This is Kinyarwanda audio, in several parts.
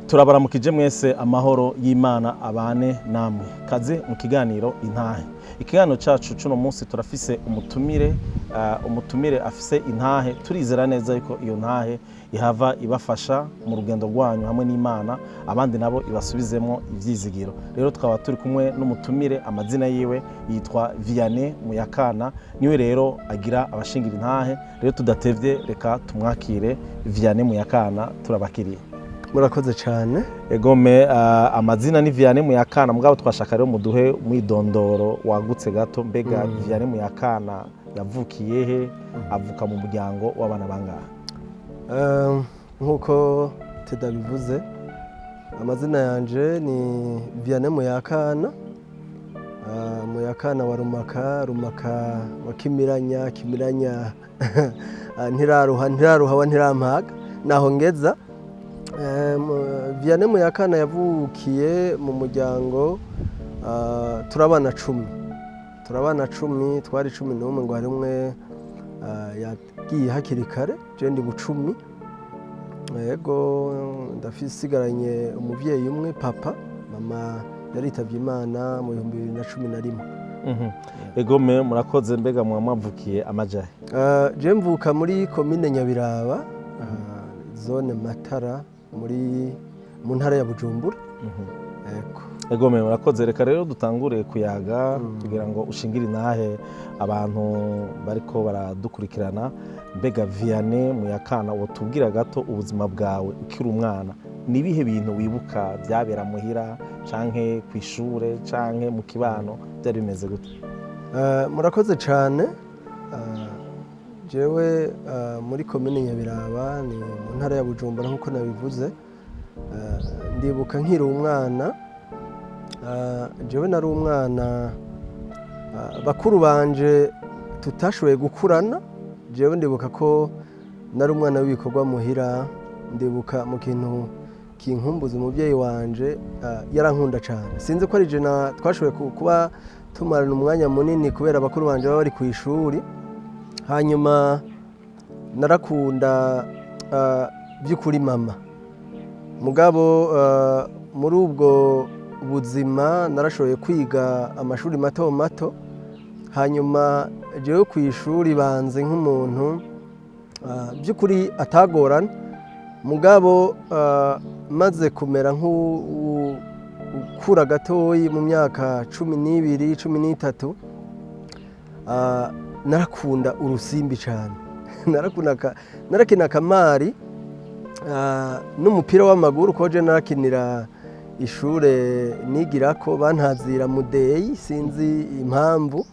Turabaramukije mwese amahoro y'Imana abane namwe. Kaze mu kiganiro intahe. Ikiganiro cacu cuno munsi turafise umutumire afise intahe. Turizera neza yuko iyo ntahe ihava ibafasha mu rugendo rwanyu hamwe n'Imana, abandi nabo ibasubizemo ivyizigiro. Rero tukaba turi kumwe n'umutumire, amazina yiwe yitwa Vianney Muyakana, niwe rero agira abashingira intahe. Rero tudatevye reka tumwakire. Vianney Muyakana, turabakiriye. Murakoze cyane. Egome, amazina ni Vianney Muyakana, mugabo twashaka rero muduhe mwidondoro wagutse gato. Mbega Vianney Muyakana yavukiye he? Avuka mu muryango w'abana bangahe? Nkuko tudabivuze, amazina yanje ni Vianney Muyakana. Muyakana wa Rumaka wa Kimiranya ntiraruha wa ntirampaga naho ngeza. Vianney Muyakana yavukiye mu muryango turabana 10 twari 11 ngo hari umwe yagiye hakiri kare je ndi bucumi. Yego ndafisigaranye umuvyeyi umwe, papa. Mama yaritavye Imana mu 2011. Egome, murakoze. Mbega mwavukiye amajahe? Je mvuka muri commune Nyabiraba, zone Matara, mu ntara ya Bujumbura. Egome, murakoze. Reka rero dutangure kuyaga kugira ngo ushingire intahe abantu bariko baradukurikirana. Mbega Vianney Muyakana, wotubwira gato ubuzima bwawe ukiri umwana, nibihe bintu wibuka byabera muhira canke kwishure canke mu kibano byari bimeze gute? Murakoze cyane. Jewe muri commune Nyabiraba ni mu ntara ya Bujumbura nkuko nabivuze. Ndibuka nkiri umwana. Jewe nari umwana, bakuru banje tutashoboye gukurana. Jewe ndibuka ko nari umwana w'ibikorwa muhira. Ndibuka mu kintu kinkumbuza umuvyeyi wanje yarankunda cyane. Sinzi ko ari je twashoboye kuba tumarana umwanya munini kubera bakuru banje baba bari ku ishuri. Hanyuma narakunda by'ukuri mama. Mugabo muri ubwo buzima narashoboye kwiga amashuri mato. Hanyuma jewe ku ishuri banze nk'umuntu by'ukuri atagorana. Mugabo maze kumera nk'ukura gatoyi mu myaka 12, 13, narakunda urusimbi cyane. Narakina kamari n'umupira w'amaguru, ko je narakinira ishure nigirako bantazira mudeyi, sinzi impamvu.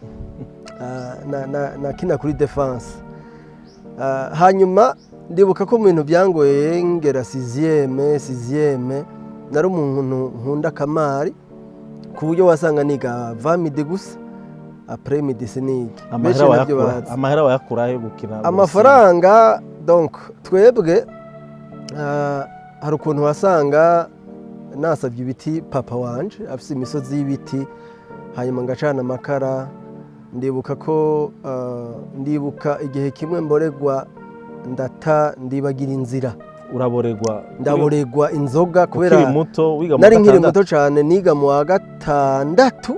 Nakina kuri defense. Hanyuma ndibuka ko mu bintu byangoye ngera 6e nari umuntu nkunda kamari ku buryo wasanga niga 20 gusa, après midi siniga. Amahera wayakura he gukina? Amafaranga donc twebwe hari ukuntu wasanga nasabye ibiti papa wanje afise imisozi y'ibiti, hanyuma ngacana amakara. Ndibuka igihe kimwe mboregwa ndibagira inzira. Uraboregwa? Ndaboregwa inzoga kubera nari nkiri muto cyane, niga mu wa 6.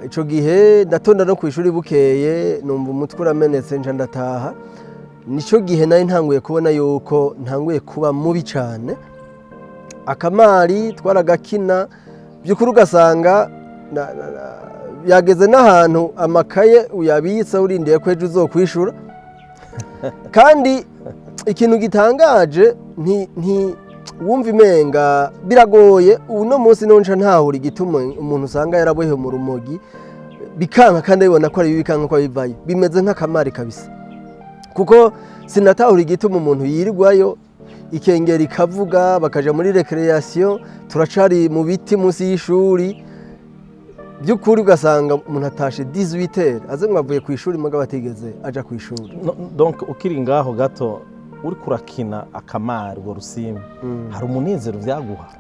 Ico gihe ndatonda no kwishuri bukeye, numva umutwe uramenetse nca ndataha. Nico gihe nari ntanguye kubona yuko ntanguye kuba mubi cyane. Akamari twaragakina by'ukuri ugasanga yageze n'ahantu amakaye uyabitsa urindiye ko ejo uzokwishura. Kandi ikintu gitangaje wumva imenga biragoye. Uno munsi nonca ntahura igituma umuntu usanga yarabohe mu rumogi bikanka, kandi abibona ko ari bikanka ko bivayo, bimeze nk'akamari kabisa. Kuko sinatahura igituma umuntu yirirwayo, ikengera ikavuga, bakaja muri recreation, turacari mu biti munsi y'ishuri. By'ukuri ugasanga umuntu atashe 18h aze mwavuye ku ishuri mugabo atigeze aja ku ishuri. Donc ukiri ngaho gato uri kurakina akamari ngo rusimbi, hari umunezero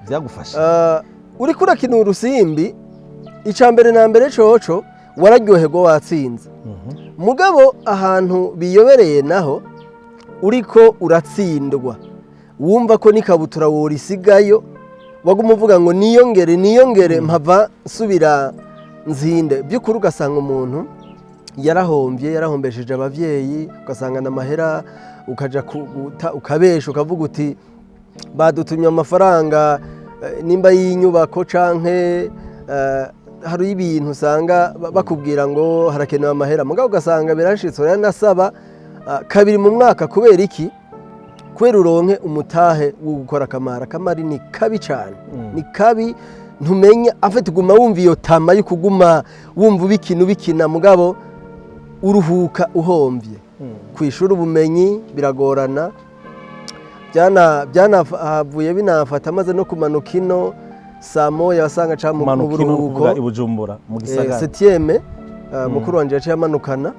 byagufasha? Uri kurakina urusimbi, icambere na mbere coco wararyoherwa watsinze. Mugabo ahantu biyobereye naho uriko uratsindwa wumva ko n'ikabutura worisigayo waguma uvuga ngo niyongere mpava nsubira nzinde by'ukuri ugasanga umuntu yarahombesheje abavyeyi ugasanga n'amahera ukaja ukabesha ukavuga uti badutumye amafaranga nimba y'inyubako canke hari ibintu usanga bakubwira ngo harakenewe amahera mugabo ugasanga birashitse uranasaba kabiri mu mwaka kubera iki kubera uronke umutahe wo gukora akamari ni kabi cyane ni kabi ntumenya afite uguma wumva iyo tama yo kuguma wumva ubikina mugabo uruhuka uhombye kwishura ubumenyi biragorana byanahavuye binafata maze no kumanuka ino saa moya wasanga ca mu buruhuko i Bujumbura mu gisagara septième mukuru wanje yaciye amanukana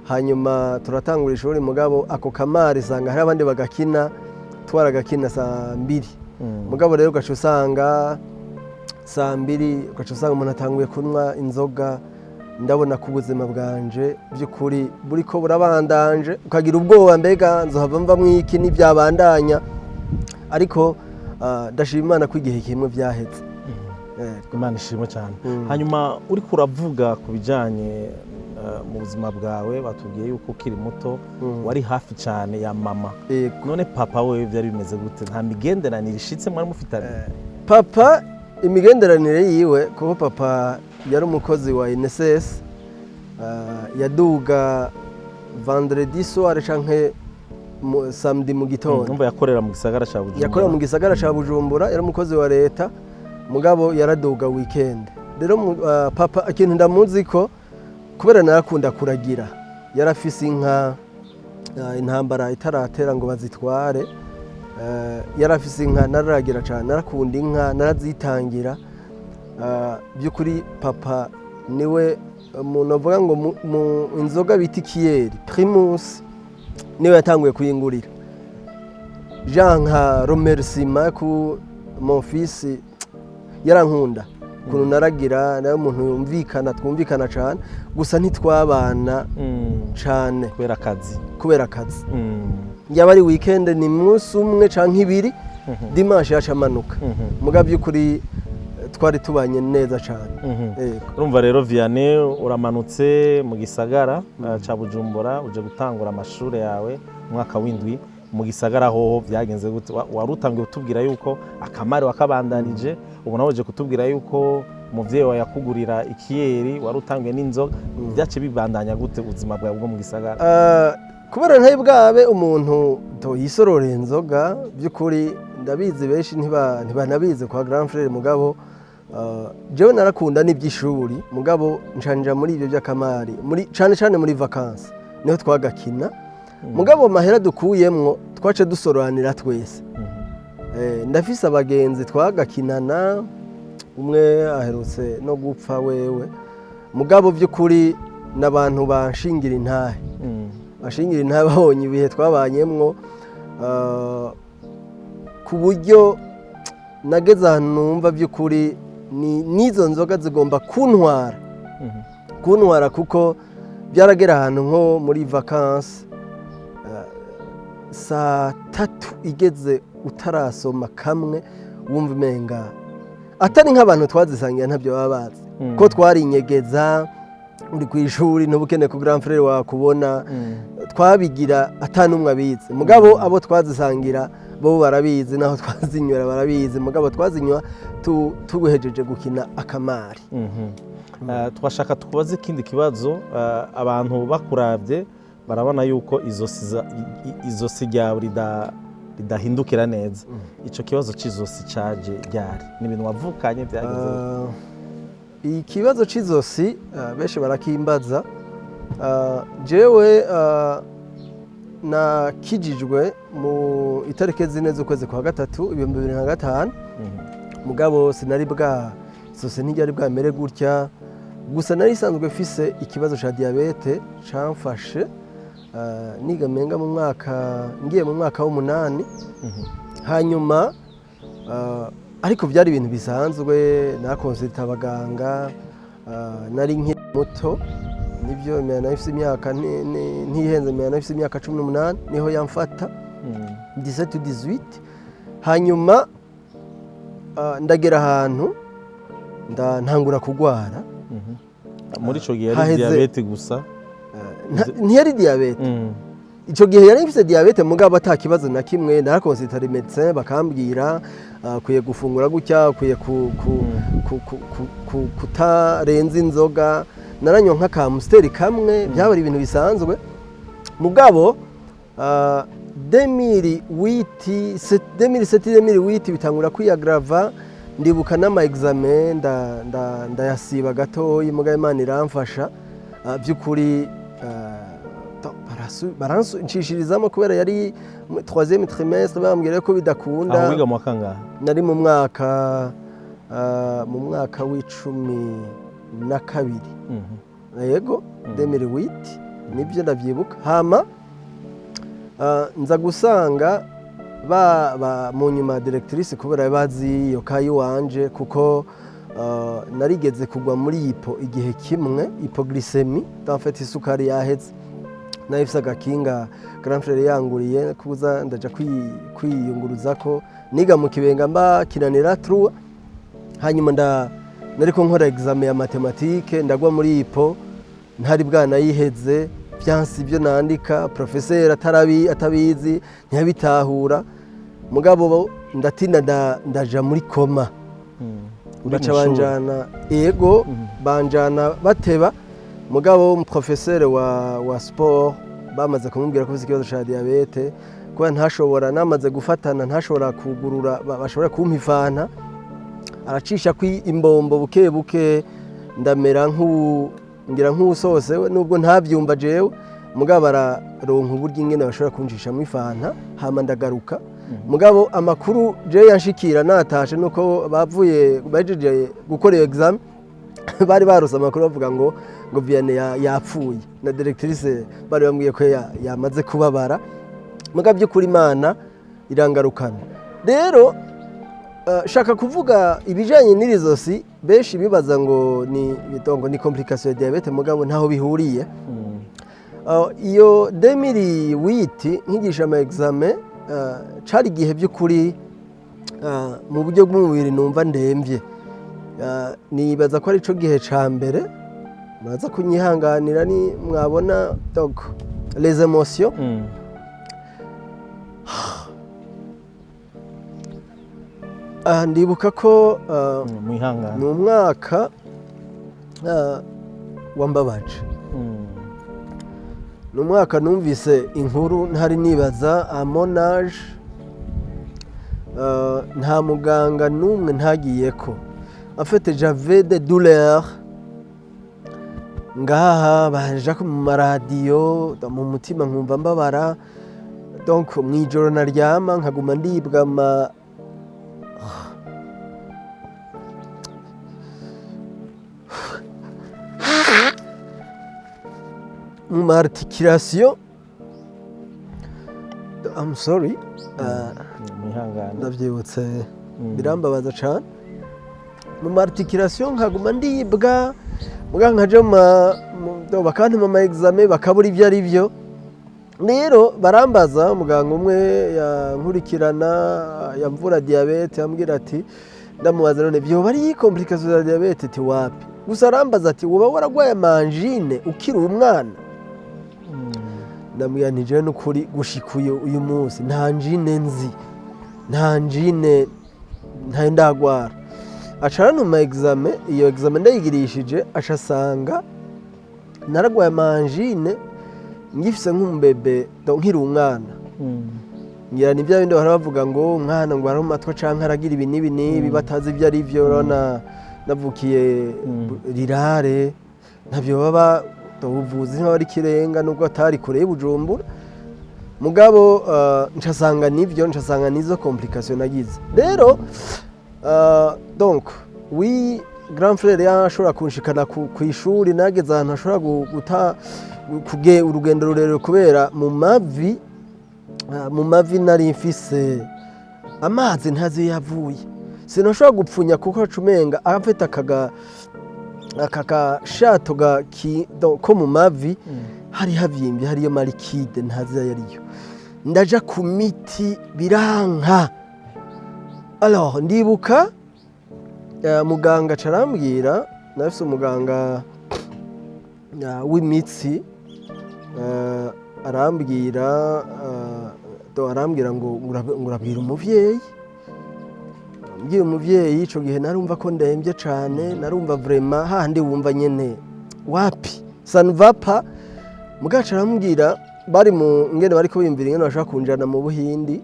hanyuma turatangura ishuri mugabo ako kamari sanga hari abandi bagakina twaragakina saa 2 mugabo rero ugaca usanga saa 2 ugaca usanga umuntu atanguye kunywa inzoga ndabona ko ubuzima bwanje by'ukuri buriko burabandanje ukagira ubwoba mbega nzohava mva mwiki n'ibyabandanya ariko ndashima Imana ko igihe kimwe byahetse Imana ishimwe cyane hanyuma uri kuravuga ku bijanye mu buzima bwawe batubwiye yuko ukiri muto wari hafi cyane ya mama none papa we byari bimeze gute nta migenderanire ishitse mwari mufitanye papa imigenderanire yiwe kuko papa yari umukozi wa INSS yaduga vendredi soir canke samedi mu gitondo numva yakorera mu gisagara ca Bujumbura yakorera mu gisagara ca Bujumbura yari umukozi wa leta mugabo yaraduga weekend rero papa ikintu ndamuzi ko kubera narakunda kuragira yarafise inka intambara itaratera ngo bazitware yarafise inka nararagira cyane narakunda inka narazitangira by'ukuri papa niwe umuntu avuga ngo mu inzoga bita ikiyeri primus niwe yatanguye kuyingurira Jean nka remerciement ku mon fils yarankunda kuntu naragira nayo umuntu yumvikana twumvikana cyane gusa ntitwabana cyane kubera akazi yaba ari weekend ni munsi umwe canke ibiri dimanche yacamanuka mugabo by'ukuri twari tubanye neza cyane urumva rero Vianney uramanutse mu gisagara ca Bujumbura uje gutangura amashuri yawe mwaka w'indwi mu gisagara hoho byagenze gute warutangiye kutubwira yuko akamari wakabandanije ubu nawe uje kutubwira yuko umuvyeyi wawe yakugurira ikiyeri warutangiye n'inzoga byace bibandanya gute ubuzima bwawe bwo mu gisagara kubera ntayi bwabe umuntu yisorora inzoga by'ukuri ndabizi benshi ntibanabizi kwa grand frère mugabo jewe narakunda n'iby'ishuri mugabo nshanja muri ibyo by'akamari muri cyane muri vacances niho twagakina mugabo mahera dukuyemwo twace dusororanira twese ndafise abagenzi twagakinana umwe aherutse no gupfa wewe mugabo by'ukuri n'abantu bashingira intahe bashingira intahe babonye ibihe twabanyemwo ku buryo nageze ahantu numva by'ukuri n'izo nzoga zigomba kuntwara kuko byaragera ahantu nko muri vacances saa 3 igeze utarasoma kamwe wumva umenga atari nk'abantu twazisangiye ntabyo baba bazi ko twarinyegeza uri ku ishuri ntubukene ku grand frère wakubona twabigira atanumwe abizi mugabo abo twazisangira bo barabizi naho twazinywera barabizi mugabo twazinywa tuguhejeje gukina akamari twashaka tukubaze ikindi kibazo abantu bakuravye barabona yuko izosi ryawe ridahindukira neza ico kibazo c'izosi caje ryari ni ibintu wavukanye byageze ikibazo c'izosi benshi barakimbaza jewe nakijijwe mu itariki zine z'ukwezi kwa gatatu 2005 mugabo sinari izosi ntiryari bwamere gutya gusa nari isanzwe mfise ikibazo ca diabete camfashe niga menga ngiye mu mwaka w'8 hanyuma ariko byari ibintu bisanzwe nakonsulta abaganga nari nkiri muto nibyo nafise imyaka ntihenze nafise imyaka 18 niho yamfata 17 18 hanyuma ndagera ahantu ntangura kugwara. Muri ico gihe yari diabete gusa? Ntiyari diabete. Ico gihe yari ifise diabete mugabo atakibazo na kimwe, narakonsultera médecin bakambwira akwiye gufungura gutya, akwiye kutarenza inzoga, naranyonka ka Amstel kamwe, byabari ibintu bisanzwe. Mugabo 2007 bitangura kwiyagrava, ndibuka n'ama examen ndayasiba gatoyi, mugabo Imana iramfasha by'ukuri. Barancishirizamo kubera yari 3e trimestre, bambwira ko bidakunda. Aho wiga mu kangahe? Nari mu mwaka w'12. Yego 2008 nibyo ndavyibuka. Hama nza gusanga mu nyuma directrice kubera bazi iyo kayi wanje, kuko narigeze kugwa muri hipo igihe kimwe, hypoglycemie, en fait isukari yaheze. Nahise agakinga grand frère yanguriye kuza ndaja kwiyunguruza ko niga mu Kibenga mba kinanira trua. Hanyuma nariko nkora examen ya mathématique, ndagwa muri hipo, ntari bwana yiheze, byansi byo nandika, professeur atabizi ntiyabitahura. Mugabo ndatinda ndaja muri koma. Baca banjana, yego banjana bateba. Mugabo umuprofesseur wa sport bamaze kumubwira ko ufite ikibazo cya diabete, kuba ntashobora, namaze gufatana ntashobora kugurura, bashobora kumpa ifanta, aracisha imbombo buke buke, ndamera ngira nk'usose, nubwo ntabyumva jewe. Mugabo araronka uburyo ingene bashobora kuncisha mu ifanta, hama ndagaruka. Mugabo amakuru je yanshikira natashe nuko bajeje gukora iyo exam, bari barose amakuru bavuga ngo Vianney yapfuye, na directrice bari bambwiye ko yamaze kubabara. Mugabo by'ukuri Imana irangarukana. Rero shaka kuvuga ibijanye n'irizosi, benshi bibaza ngo ni complication ya diabete, mugabo ntaho bihuriye. Iyo 2008 nkigisha ama examen, cari gihe by'ukuri mu buryo bw'umubiri numva ndemvye. Nibaza ko ari cyo gihe ca mbere, muraza kunyihanganira ni mwabona donc les émotions. Ndibuka ko ni umwaka wambabaje. Ni umwaka numvise inkuru ntari nibaza, amonage, nta muganga n'umwe ntagiyeko. En fait, j'avais des douleurs. Ngaha baje mu maradiyo, mu mutima nkumva mbabara. Donc mwijoro naryama nkaguma ndibwa mu articulation. I'm sorry. Ndavyibutse birambabaza cyane. Mu articulation nkaguma ndibwa, muga nkaje bakandi mu examen bakabura ibyo ari byo. Rero barambaza, muganga umwe yankurikirana yamvura diabete, yambwira ati, ndamubaza none byo bari complication za diabete ti wapi? Gusa arambaza ati woba waragwaye mangine ukiri umwana? Ndamubwira nti je n'ukuri gushikuye uyu munsi nta njine nzi, nta njine nta ndagwara. Acana mu examen, iyo examen ndayigirishije, ashasanga naragwaye mangine ngifise nk'umbebe nkiri umwana. Ngira ni bya bindi baravuga ngo umwana ngo aramatwa canke aragira ibi nibi batazi ibyo ari byo. Rona navukiye rirare, ntabyo baba ubuvuzi ntibari kirenga, nubwo atari kure y'Ubujumbura. Mugabo nshasanga nivyo, nshasanga nizo complication nagize. Rero donc oui, grand frère yashobora kunshikana ku ishuri, nageze ahantu ashobora kuge urugendo rurerure kubera mu mavi nari mfise amazi ntazi yavuye. Sinashobora gupfunya kuko acumenga afite aka shato ko mu mavi hari havyimbye, hariyo marikide ntazi yariyo. Ndaja ku miti biranka, alors ndibuka muganga carambwira nafise umuganga w'imitsi arambwira ngo urabwira umuvyeyi mbwira umuvyeyi ico gihe narumva ko ndembye cane narumva vraiment handi wumva nyene wapi sanvapa mugaca arambwira bari mu ngene bariko bimvira ingene bashaka kunjana mu Buhindi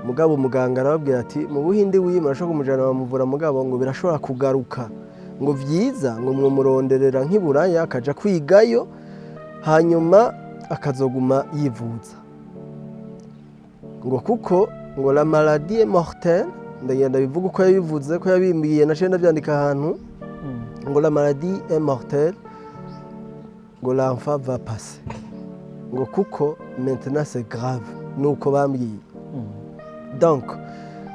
mugabo muganga arababwira ati mu Buhindi murashaka kumujana bamuvura mugabo ngo birashobora kugaruka ngo vyiza ngo mwomuronderera nk'iburaya akaja kwigayo hanyuma akazoguma yivuza ngo kuko ngo la maladie est mortelle ndagenda bivuga uko yabivuze ko yabimbiye naciye ndavyandika ahantu ngo la maladie est mortelle ngo l'enfant va passer ngo kuko maintenant c'est grave nuko bambwiye donc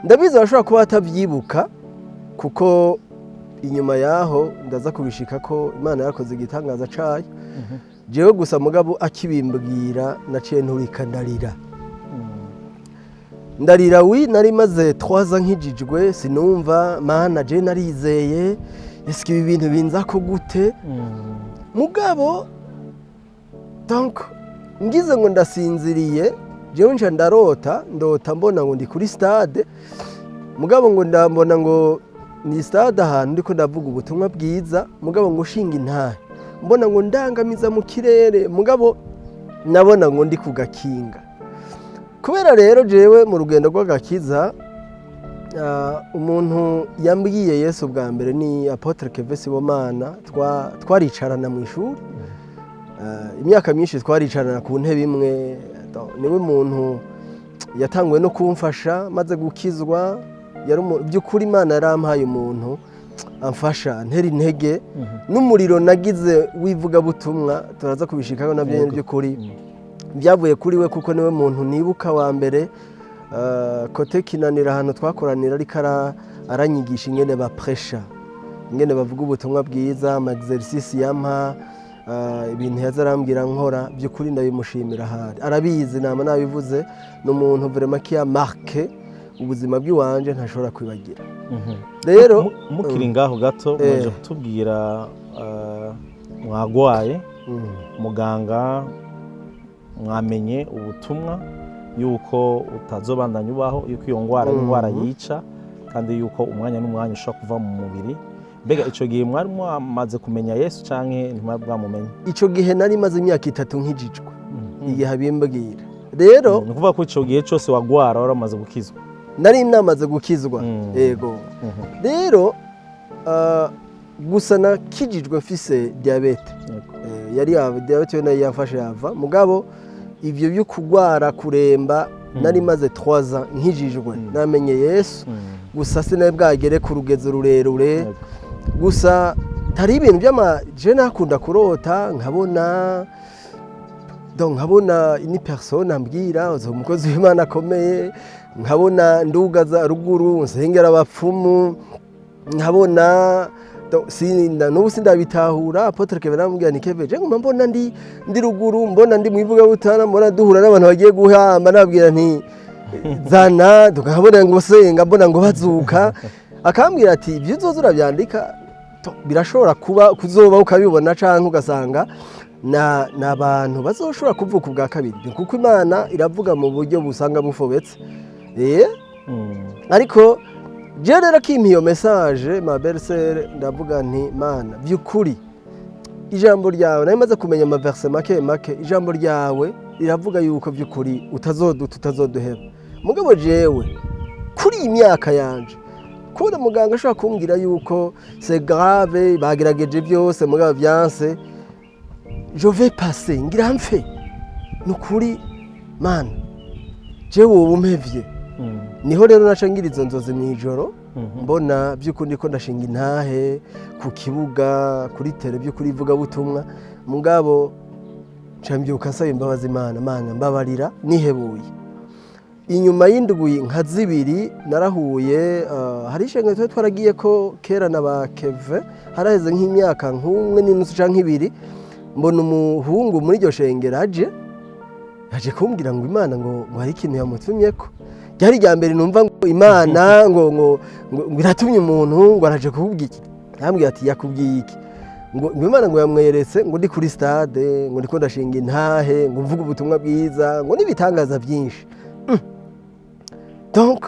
ndabizi bashobora kuba batavyibuka kuko inyuma yaho ndaza kubishika ko Imana yakoze igitangaza cayo jewe gusa mugabo akibimbwira naciye nturika ndarira nari maze 3 ans nkijijwe sinumva mana je narizeye eske ibi bintu binza ko gute mugabo donc ngize ngo ndasinziriye jewe nca ndota mbona ngo ndi kuri stade mugabo ngo ndambona ngo ni stade ahantu ndiko ndavuga ubutumwa bwiza mugabo ngo shinga intahe mbona ngo ndangamiza mu kirere mugabo nabona ngo ndi kugakinga kubera rero jewe mu rugendo rw'agakiza umuntu yambwiye Yesu bwa mbere ni Apotre Kevin Sibomana twaricarana mu ishuri imyaka myinshi twaricarana ku ntebe imwe niwe muntu yatanguye no kumfasha maze gukizwa yari by'ukuri Imana yarampaye umuntu amfasha ntera intege n'umuriro nagize wivuga butumwa turaza kubishikaho nabyo by'ukuri byavuye kuri we kuko niwe muntu nibuka wa mbere kote kinanira hano twakoranira ariko aranyigisha ingene bapresha ingene bavuga ubutumwa bwiza ama exercice yampa ibintu yazarambwira nkora by'ukuri ndabimushimira hari arabizi nama nabivuze n'umuntu vraiment qui a marqué ubuzima bw'iwanje ntashobora kwibagira rero mukiri ngaho gato mwaje kutubwira mwagwaye muganga mwamenye ubutumwa yuko utazobandanya ubaho yuko iyo ngwara yica kandi yuko umwanya n'umwanya ushobora kuva mu mubiri mbega ico gihe mwari mwamaze kumenya Yesu canke ntimwari bwamumenye ico gihe nari maze imyaka 3 nkijijwe igihe abimbwira rero nukuvuga ko ico gihe cyose wagwara waramaze gukizwa nari namaze gukizwa yego rero gusa nakijijwe mfise diabete yari diabete nayo yafashe yava mugabo ivyo byo kugwara kuremba nari maze 3 ans nkijijwe namenye Yesu gusa sinaye bwagere ku rugezo rurerure gusa tari ibintu je nakunda kurota nkabona ini persona ambwira uzo umukozi w'Imana akomeye nkabona ndugaza ruguru nsengera abapfumu nkabona n'ubu sindabitahura Apotre Kevin amubwira ni Kevin je nguma mbona ndi ruguru mbona ndi mwivuga butana mbona duhura n'abantu bagiye guhamba nabwira nti zana tukabona ngo senga mbona ngo bazuka akambwira ati ibyo uzoza urabyandika birashobora kuba kuzoba ukabibona canke ugasanga n'abantu bazoshobora kuvuka ubwa kabiri kuko Imana iravuga mu buryo busanga bufobetse ariko je rero kimpa iyo message ma belle-sœur ndavuga nti Mana by'ukuri ijambo ryawe namaze kumenya ama verse make ijambo ryawe riravuga yuko by'ukuri utazoduheba mugabo jewe kuri imyaka yanje kuri muganga ashobora kumbwira yuko c'est grave bagerageje byose mugabo byanse je vais passer ngira mfe nukuri Mana jewe ubumpevye niho rero nacangira izo nzozi mwijoro mbona by'ukuri ko ndashinga intahe ku kibuga kuri tele by'ukuri ivuga butumwa mugabo cambyuka nsaba imbabazi Mana mbabarira nihebuye inyuma y'indwi nka 2 narahuye hari ishengero twaragiye ko kera na ba Keve haraheze nk'imyaka nk'umwe n'inusu canke 2 mbona umuhungu muri iryo shengero aje kumbwira ngo Imana ngo hari ikintu yamutumyeko ryari rya mbere numva ngo Imana ngo iratumye umuntu ngo araje kuvuga iki. Yambwiye ati yakubwiye iki? Ngo Imana ngo yamweretse ngo ndi kuri stade ngo ndiko ndashinga intahe ngo mvuga ubutumwa bwiza ngo nibitangaza byinshi. Donc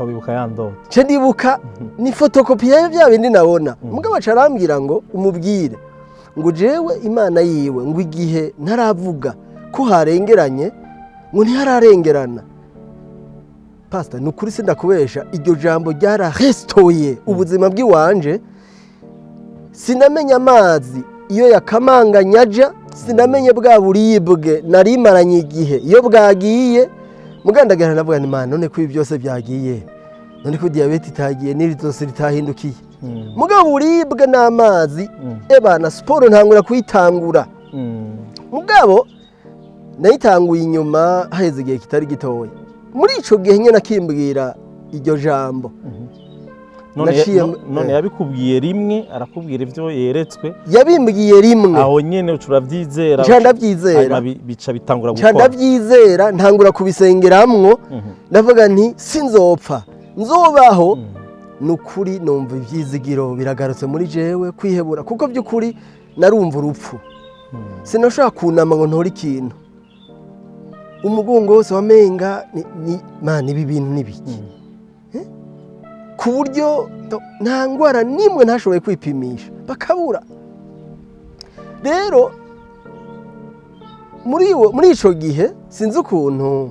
wibuka yando ce ndibuka ni fotokopi ya bya bindi nabona. Mugabo acarambwira ngo umubwire ngo jewe Imana yiwe ngo igihe ntaravuga ko harengeranye ngo ntihararengerana. Pastor nukuri sindakubesha iryo jambo ryararestoye ubuzima bw'iwanje. Sinamenya amazi iyo yakamanganya aja, sinamenye bwa buribwe narimaranye igihe iyo bwagiye. Mugandagara navuga ni Imana none ko ibi byose byagiye, none ko diabete itagiye n'iritonse ritahindukiye. Mugabo buribwe n'amazi ebana siporo ntangura kuyitangura. Mugabo nayitanguye inyuma haheze igihe kitari gitoya. Muri ico gihe nyene nakimbwira iryo jambo. None yabikubwiye rimwe arakubwira ivyo yeretswe, yabimbwiye rimwe aho nyene ucuravyizera, ndavyizera bica bitangura gukora, ndavyizera ntangura kubisengeramwo. Ndavuga nti sinzopfa nzobaho. Nukuri numva ivyizigiro biragarutse muri jewe kwihebura, kuko byukuri narumva urupfu. Sinashaka kunama ngo ntora ikintu, umugongo wose wamenga ni Mana ibi bintu nibiki. Ku buryo nta ngwara nimwe ntashoboye kwipimisha bakabura. Rero muri ico gihe sinzi ukuntu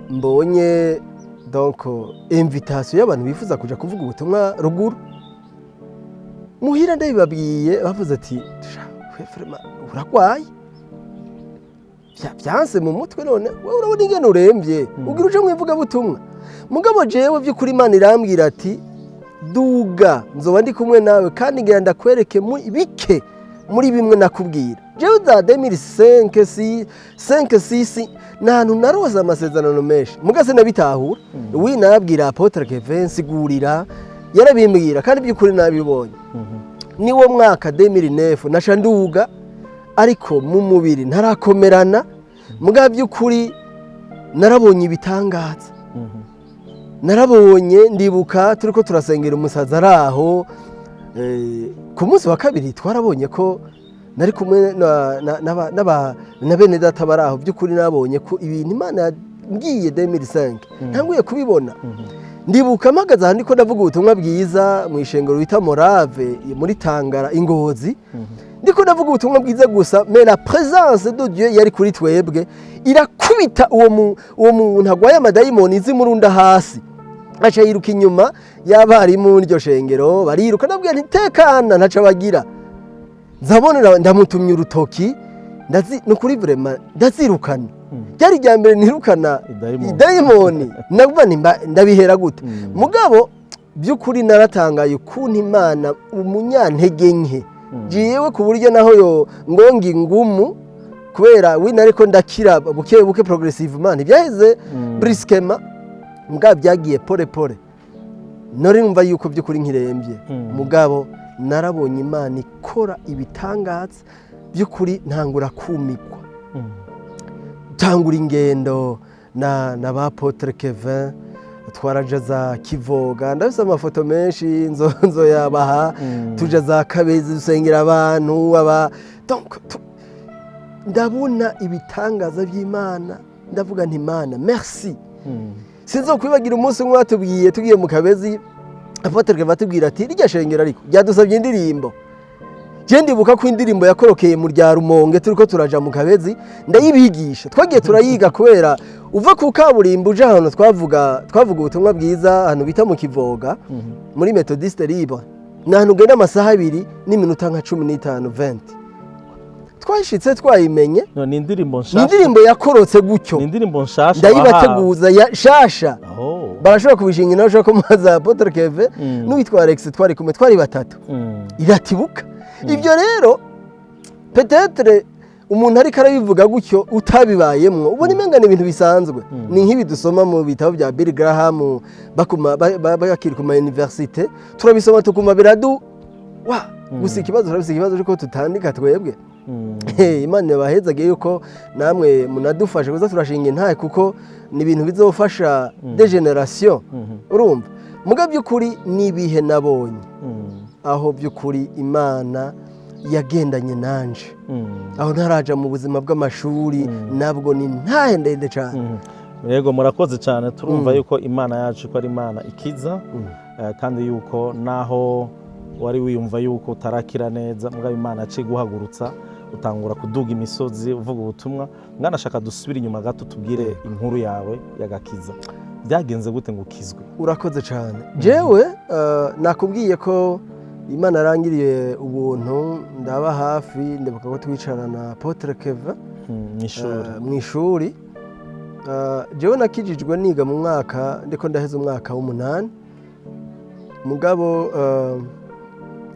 mbonye donc invitation y'abantu bifuza kuja kuvuga ubutumwa ruguru. Muhira ndabibabwiye bavuze ati frema uragwaye byanse mu mutwe, none wowe urabona ingene urembye ugira uje mwivuga butumwa. Mugabo jewe by'ukuri Imana irambwira ati duga nzoba ndi kumwe nawe kandi ngira ndakwereke bike muri bimwe nakubwira. Jewe za 2005 nantu naroza amasezerano menshi mugase nabitahura. Wi nabwira Apotre Kevin sigurira yarabimbwira kandi by'ukuri nabibonye. Niwo mwaka 2009 nasha nduga ariko mu mubiri ntarakomerana. Mugabo by'ukuri narabonye ibitangaza. Narabonye ndibuka turiko turasengera umusaza araho ku munsi wa kabiri twarabonye ko nari kumwe na bene data baraho. By'ukuri nabonye ko ibintu Imana yambwiye 2005 ntanguye kubibona. Ndibuka mpagaze aha ndiko ndavuga ubutumwa bwiza mu ishengero bita Morave muri Tangara Ingozi. Ndiko ndavuga ubutumwa bwiza gusa, mais la présence de Dieu yari kuri twebwe irakubita uwo muntu agwaye amadayimoni zimurunda hasi. Aca yiruka inyuma y'abarimu n'iryo shengero bariruka, ndabwira nti tekana ntaca bagira. Nzabonera ndamutumye urutoki nukuri vraiment ndazirukana. Ryari rya mbere nirukana idayimoni. Navuga nti ndabihera gute? Mugabo by'ukuri naratangaye ukuntu Imana umunyantege nke jiyewe ku buryo naho yo ngonga ingumu kubera wina ariko ndakira buke progressivement byaheze brusquement. Mugabo byagiye pole nori numva yuko by'ukuri nkirembye. Mugabo narabonye Imana ikora ibitangaza by'ukuri ntangura kumikwa. Tangura ingendo na ba Apotre Kevin twaraje za Kivoga, ndafise amafoto menshi nzo yabaha. Tuje za Kabezi dusengera abantu donc ndabona ibitangaza by'Imana. Ndavuga nti Imana merci. Sinzo kwibagira umunsi umwe watubwiye tugiye mu Kabezi Apotre Kevin atubwira ati rijya shengera ariko ryadusabye indirimbo. Je ndibuka ko indirimbo yakorokeye mu rya Rumonge turiko turaja mu Kabezi ndayibigisha. Twagiye turayiga kubera uva ku kaburimbo uje hano twavuga ubutumwa bwiza hano bita mu Kivoga muri Methodiste Libre. Nantu genda amasaha 2 n'iminota nka 15 20. Twashitse twayimenye. No ni indirimbo nshasha. Ni indirimbo yakorotse gutyo. Ni indirimbo nshasha. Ndayibateguza ya shasha. Barashobora kubishinga naho ushaka kumaza Apotre Kevin n'uwitwa Alex twari kumwe twari batatu. Iratibuka. Ibyo rero peut-être umuntu ariko arabivuga gutyo utabibayemwo ubona imengana ibintu bisanzwe. Ni nk'ibi dusoma mu bitabo bya Bill Graham bakiri ku université turabisoma tukuma biradu wa gusa ikibazo turabise ikibazo ariko tutandika twebwe Imana yabahezage yuko namwe munadufashe kuza turashinga intahe kuko ni ibintu bizofasha de generation urumva muga by'ukuri nibihe nabonye aho by'ukuri Imana yagendanye nanje aho ntaraja mu buzima bw'amashuri nabwo ni ntahe ndende cyane. Yego murakoze cyane turumva yuko Imana yacu ko ari Imana ikiza kandi yuko naho wari wiyumva yuko utarakira neza muga Imana yaciye guhagurutsa utangura kuduga imisozi uvuga ubutumwa mwanashaka dusubira inyuma gato tubwire inkuru yawe yagakiza byagenze gute ngo ukizwe? Urakoze cyane jewe nakubwiye ko Imana arangiriye ubuntu ndaba hafi ndibuka ko twicarana Apotre Kevin mu ishuri jewe nakijijwe niga mu mwaka ndiko ndaheze umwaka w'8 mugabo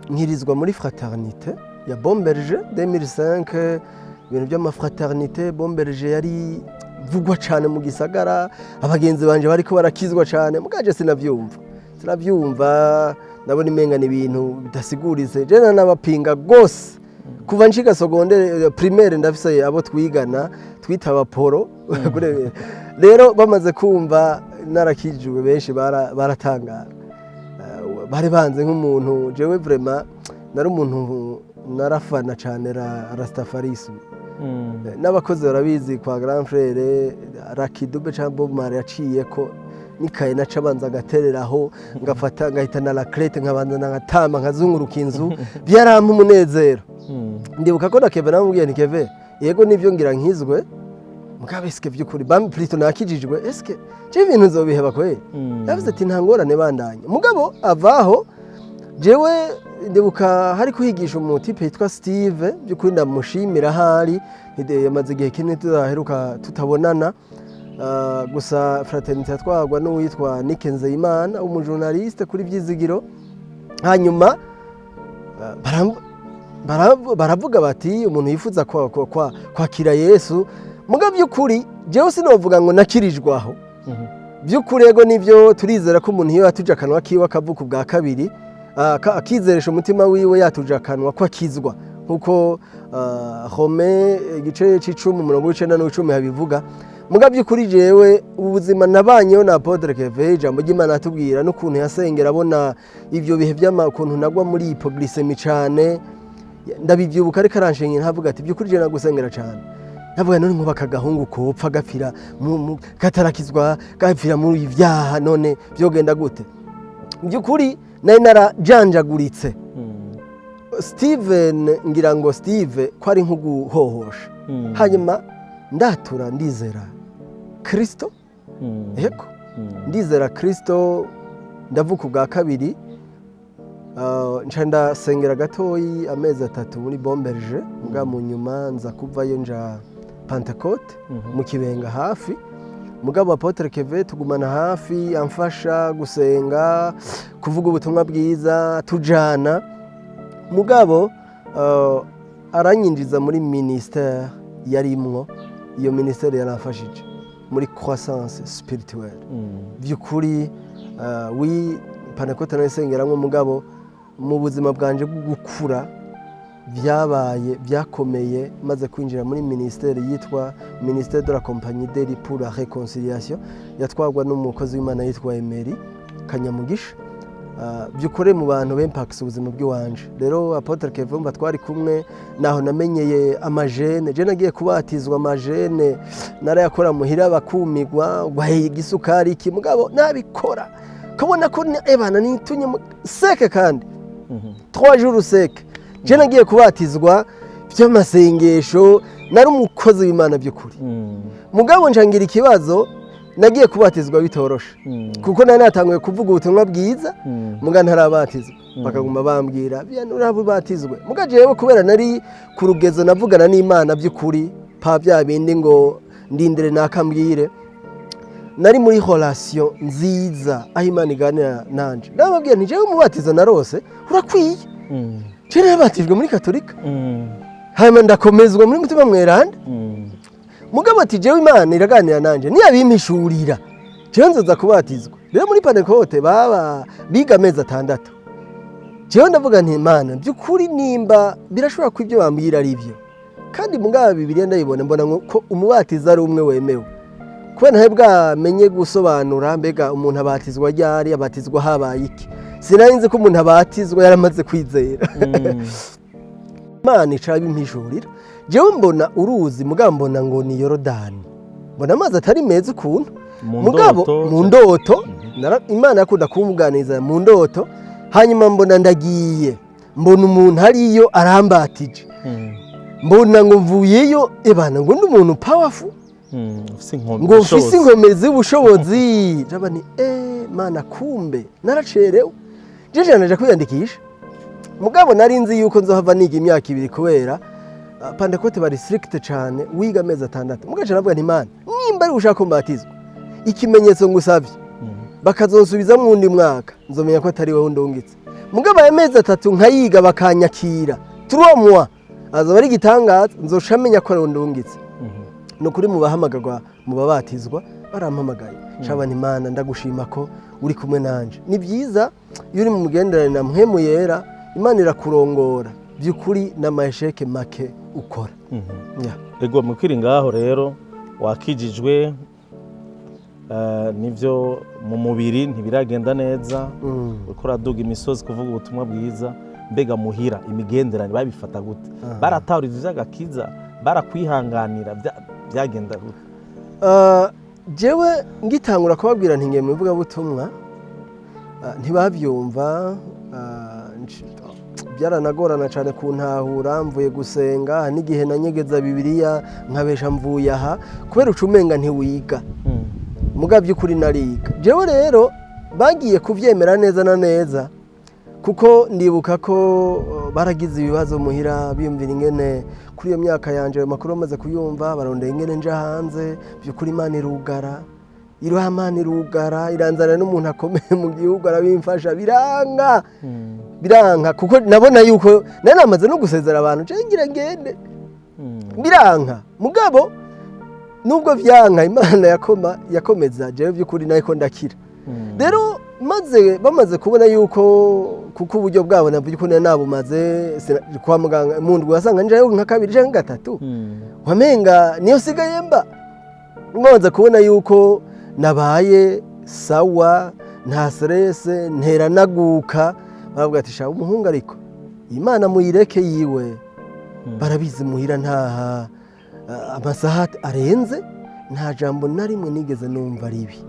nkirizwa muri fraternité ya Bomberger 2005 ibintu by'amafraternité Bomberger yari vugwa cyane mu gisagara abagenzi banje bariko barakizwa cyane mugaje sinavyumva nabona imenga ni ibintu bidasigurize je nabapinga gose kuva nshiga secondaire primaire ndafise abo twigana twitaba poro rero bamaze kumva narakijijwe benshi baratangara bari banze nk'umuntu jewe vraiment nari umuntu narafana cyane Rastafarisme n'abakozi barabizi kwa Grand Frère Rakidube cyangwa Bob Marley yaciye ko nikaye naca banza gatereraho ngafata ngahita na lacrete nkabanza ngatamba nkazunguruka inzu byarampa umunezero. Ndibuka ko nakeve namubwiye nti Keve yego nivyo ngira nkizwe mugabe eske byukuri bam plito nakijijwe eske je ibintu nzobiheba kwe yavuze ati ntangorane bandanye mugabo avaho jewe ndibuka hari kuhigisha umutipe yitwa Steve byukuri ndamushimira hari yamaze igihe kinini tuzaheruka tutabonana gusa fraternité yatwagwa n'uwitwa Nikenzeyimana umujournaliste kuri Vyizigiro hanyuma baravuga bati umuntu yifuza kwakira Yesu muga by'ukuri jewe sinovuga ngo nakirijwaho by'ukuri ego nivyo turizera ko umuntu iyo yatuje akanwa kiwe akavuka bwa kabiri akizeresha umutima wiwe yatuje akanwa ko akizwa nkuko Rome igice c'10:19 habivuga muga by'ukuri jewe ubuzima nabanyeho na Apotre Kevin ijambo ry'Imana atubwira n'ukuntu yasengera abona ivyo bihe by'amakuntu nagwa muri hypoglycemie cyane ndabivyibuka ariko aranshenye ntavuga ati by'ukuri je nagusengera cyane navuga none nkuba kagahungu kopfa gapfira katarakizwa gapfira muri ivyaha none byogenda gute by'ukuri nari narajanjaguritse Steven ngira ngo Steve ko ari nkuguhohosha hanyuma ndatura ndizera Kristo yego ndizera Kristo ndavuka bwa kabiri nshanda sengera gatoyi amezi 3 muri Bomberger muga mu nyuma nza kuvayo nja Pentecote mu Kibenga hafi mugabo Apotre Kevin tugumana hafi amfasha gusenga kuvuga ubutumwa bwiza tujana mugabo aranyinjiza muri ministère yarimwo iyo ministère yarafashije muri croissance spirituelle by'ukuri Pentecote nasengeramwe mugabo mu buzima bwanje bwo gukura byakomeye maze kwinjira muri ministère yitwa Ministère de la Compagnie d'Eli pour la Réconciliation yatwagwa n'umukozi w'Imana yitwa Emery Kanyamugisha byukore mu bantu b'impact ubuzima bw'iwanje rero Apotre Kevin batwari kumwe naho namenyeye amajene je nagiye kubatizwa amajene narayakora muhira bakumigwa gwaye igisukari iki mugabo nabikora kabona ko ebana nitunye seke kandi 3 jours seke je nagiye kubatizwa by'amasengesho nari umukozi w'Imana by'ukuri mugabo njangira ikibazo nagiye kubatizwa bitorosha kuko nari natanguye kuvuga ubutumwa bwiza muga ntarabatizwa bakaguma bambwira urabu batizwe muga jewe kubera nari ku rugezo navugana n'Imana by'ukuri pa bya bindi ngo ndindire nakambwire nari muri relation nziza aho Imana iganira nanje nababwiye nti jewe umubatizo narose urakwiye je nabatijwe muri Katolika hanyuma ndakomezwa muri mutima mweranda mugabo ati jewe Imana iraganira nanje niyabimpishurira jewe nzoza kubatizwa rero muri Pentecote baba biga amezi 6 jewe ndavuga nti Imana by'ukuri nimba birashobora ko ibyo bambwira ari byo kandi mugabo Bibiliya ndayibona mbona ko umubatizo ari umwe wemewe kubera ntahe bwamenye gusobanura mbega umuntu abatizwa ryari abatizwa habaye iki sinari nzi ko umuntu abatizwa yaramaze kwizera Imana icara bimpishurira jewe mbona uruzi mugabo mbona ngo ni Yorodani mbona amazi atari meza ukuntu mugabo mu ndoto Imana yakunda kumuganiza mu ndoto hanyuma mbona ndagiye mbona umuntu hariyo arambatije mbona ngo mvuyeyo ebana ngo ndi umuntu powerful ngo ufise inkomezi z'ubushobozi jabani Mana kumbe naracerewe jeje naje kwiyandikisha mugabo nari nzi yuko nzohava niga imyaka 2 kubera Pentecote bari strict cyane wiga amezi 6 mugaje navuga nti Mana nimba ari ushaka kumbatizwa ikimenyetso ngusabye bakazonsubiza mu wundi mwaka nzomenya ko atari wowe ndungitse mugabo amezi 3 nkayiga bakanyakira 3 mois azoba ari gitangaza nzoshamenya ko ari ndungitse no kuri mu bahamagarwa mu babatizwa barampamagaye shabana Imana ndagushima ko uri kumwe nanje ni byiza iyo uri mu mugenderane na mpemu yera Imana irakurongora byukuri n'amasheke make ukora ego mukiri ngaho rero wakijijwe nivyo mu mubiri ntibiragenda neza uko raduga imisozi kuvuga ubutumwa bwiza mbega muhira imigenderane babifata gute baratahuriza ivy'agakiza barakwihanganira byagenda gute jewe ngitangura kubabwira ntingiye mu bivuga butumwa ntibabyumva byaranagorana cyane kuntahura mvuye gusenga n'igihe nanyegeza Bibiliya nkabesha mvuye aha kubera ucumenga ntiwiga mugabo by'ukuri nariga jewe rero bagiye kuvyemera neza na neza kuko ndibuka ko baragize ibibazo muhira biyumvira ingene kuri iyo myaka yanje makuru amaze kuyumva barondeye ingene nje hanze by'ukuri Imana irugara Imana irugara iranzana n'umuntu akomeye mu gihugu arabimfasha biranka kuko nabona yuko nanamaze no gusezera abantu cengira ngende biranka mugabo nubwo vyanka Imana yakomeza jewe by'ukuri nayiko ndakira rero bamaze kubona yuko kuko uburyo bwabo nabwo yuko nabumaze kwa muganga mundu wasanga nje nka 2 cyangwa 3 wamenga niyo sigaye mba ngoza kubona yuko nabaye sawa nta stress ntera naguka bavuga ati sha umuhungu ariko Imana muyireke yiwe barabizi muhira ntaha amasaha arenze nta jambo narimwe nigeze numva ribi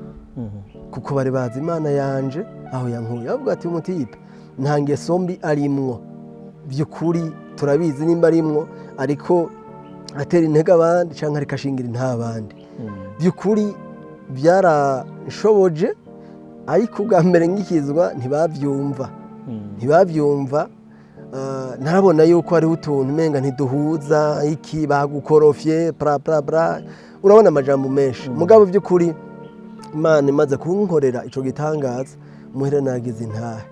kuko bari bazi Imana yanje aho yankuye bavuga ati umutipe nta ngeso mbi arimwo by'ukuri turabizi nimba arimwo ariko atera intege abandi cyangwa ariko ashingira ntabandi by'ukuri byarashoboje ariko bwa mbere ngikizwa ntibabyumva narabona yuko hariho utuntu umenga ntiduhuza iki bagukorofye bra urabona amajambo menshi mugabo by'ukuri Imana imaze kunkorera ico gitangaza muhira nagize intahe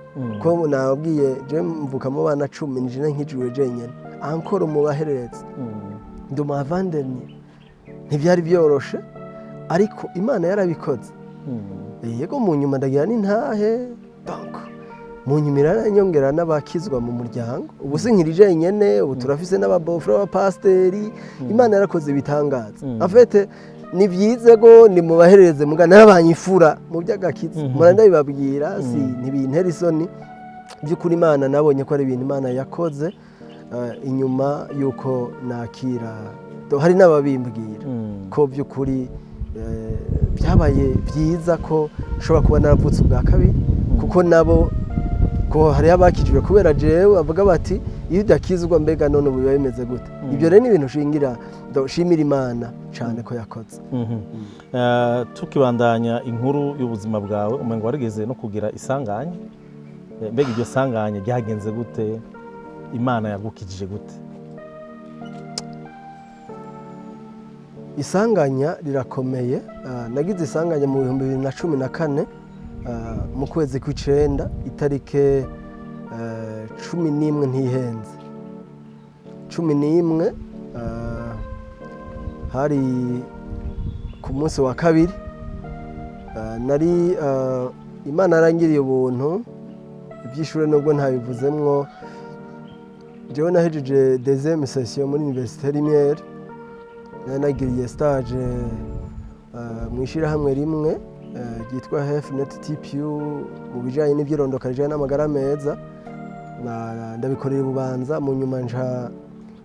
ko nababwiye je mvuka mu bana 10 nije nkijwe jenyene ankora mu baheretse nduma vandeni ntibyari byoroshe ariko Imana yarabikoze yego mu nyuma ndagira n'intahe banko mu nyuma nyongera n'abakizwa mu muryango ubu sinkirije nyene ubu turafise n'ababofra b'abapasteri Imana yarakoze ibitangaza afete ni byize go ni mu bahereze mugana n'abanyifura mu by'agakiza muranda bibabwira si ntibintera isoni by'ukuri Imana nabonye ko ari ibintu Imana yakoze inyuma yuko nakira hari n'ababimbwira ko by'ukuri byabaye byiza ko ushobora kuba naravutse ubwa kabiri kuko nabo ko hari abakijwe kubera jewe avuga bati iyo udakizwa mbega none ubu biba bimeze gute ibyo rero ni ibintu shingira shimira Imana cyane ko yakoze tukibandanya inkuru y'ubuzima bwawe umengo warigeze no kugira isanganya mbega iryo sanganya ryagenze gute Imana yagukijije gute isanganya rirakomeye nagize isanganya mu 2014 mu kwezi kw'icenda itarike 11 ntihenze 11 hari ku munsi wa kabiri nari Imana arangiriye ubuntu ibyishure nubwo ntabivuzemwo jewe nahejeje deuxième session muri Université Lumière nagiriye stage mu ishirahamwe rimwe ryitwa HealthNet TPU mu bijanye n'ivyirondoka rijanye n'amagara meza ndabikorera Bubanza mu nyuma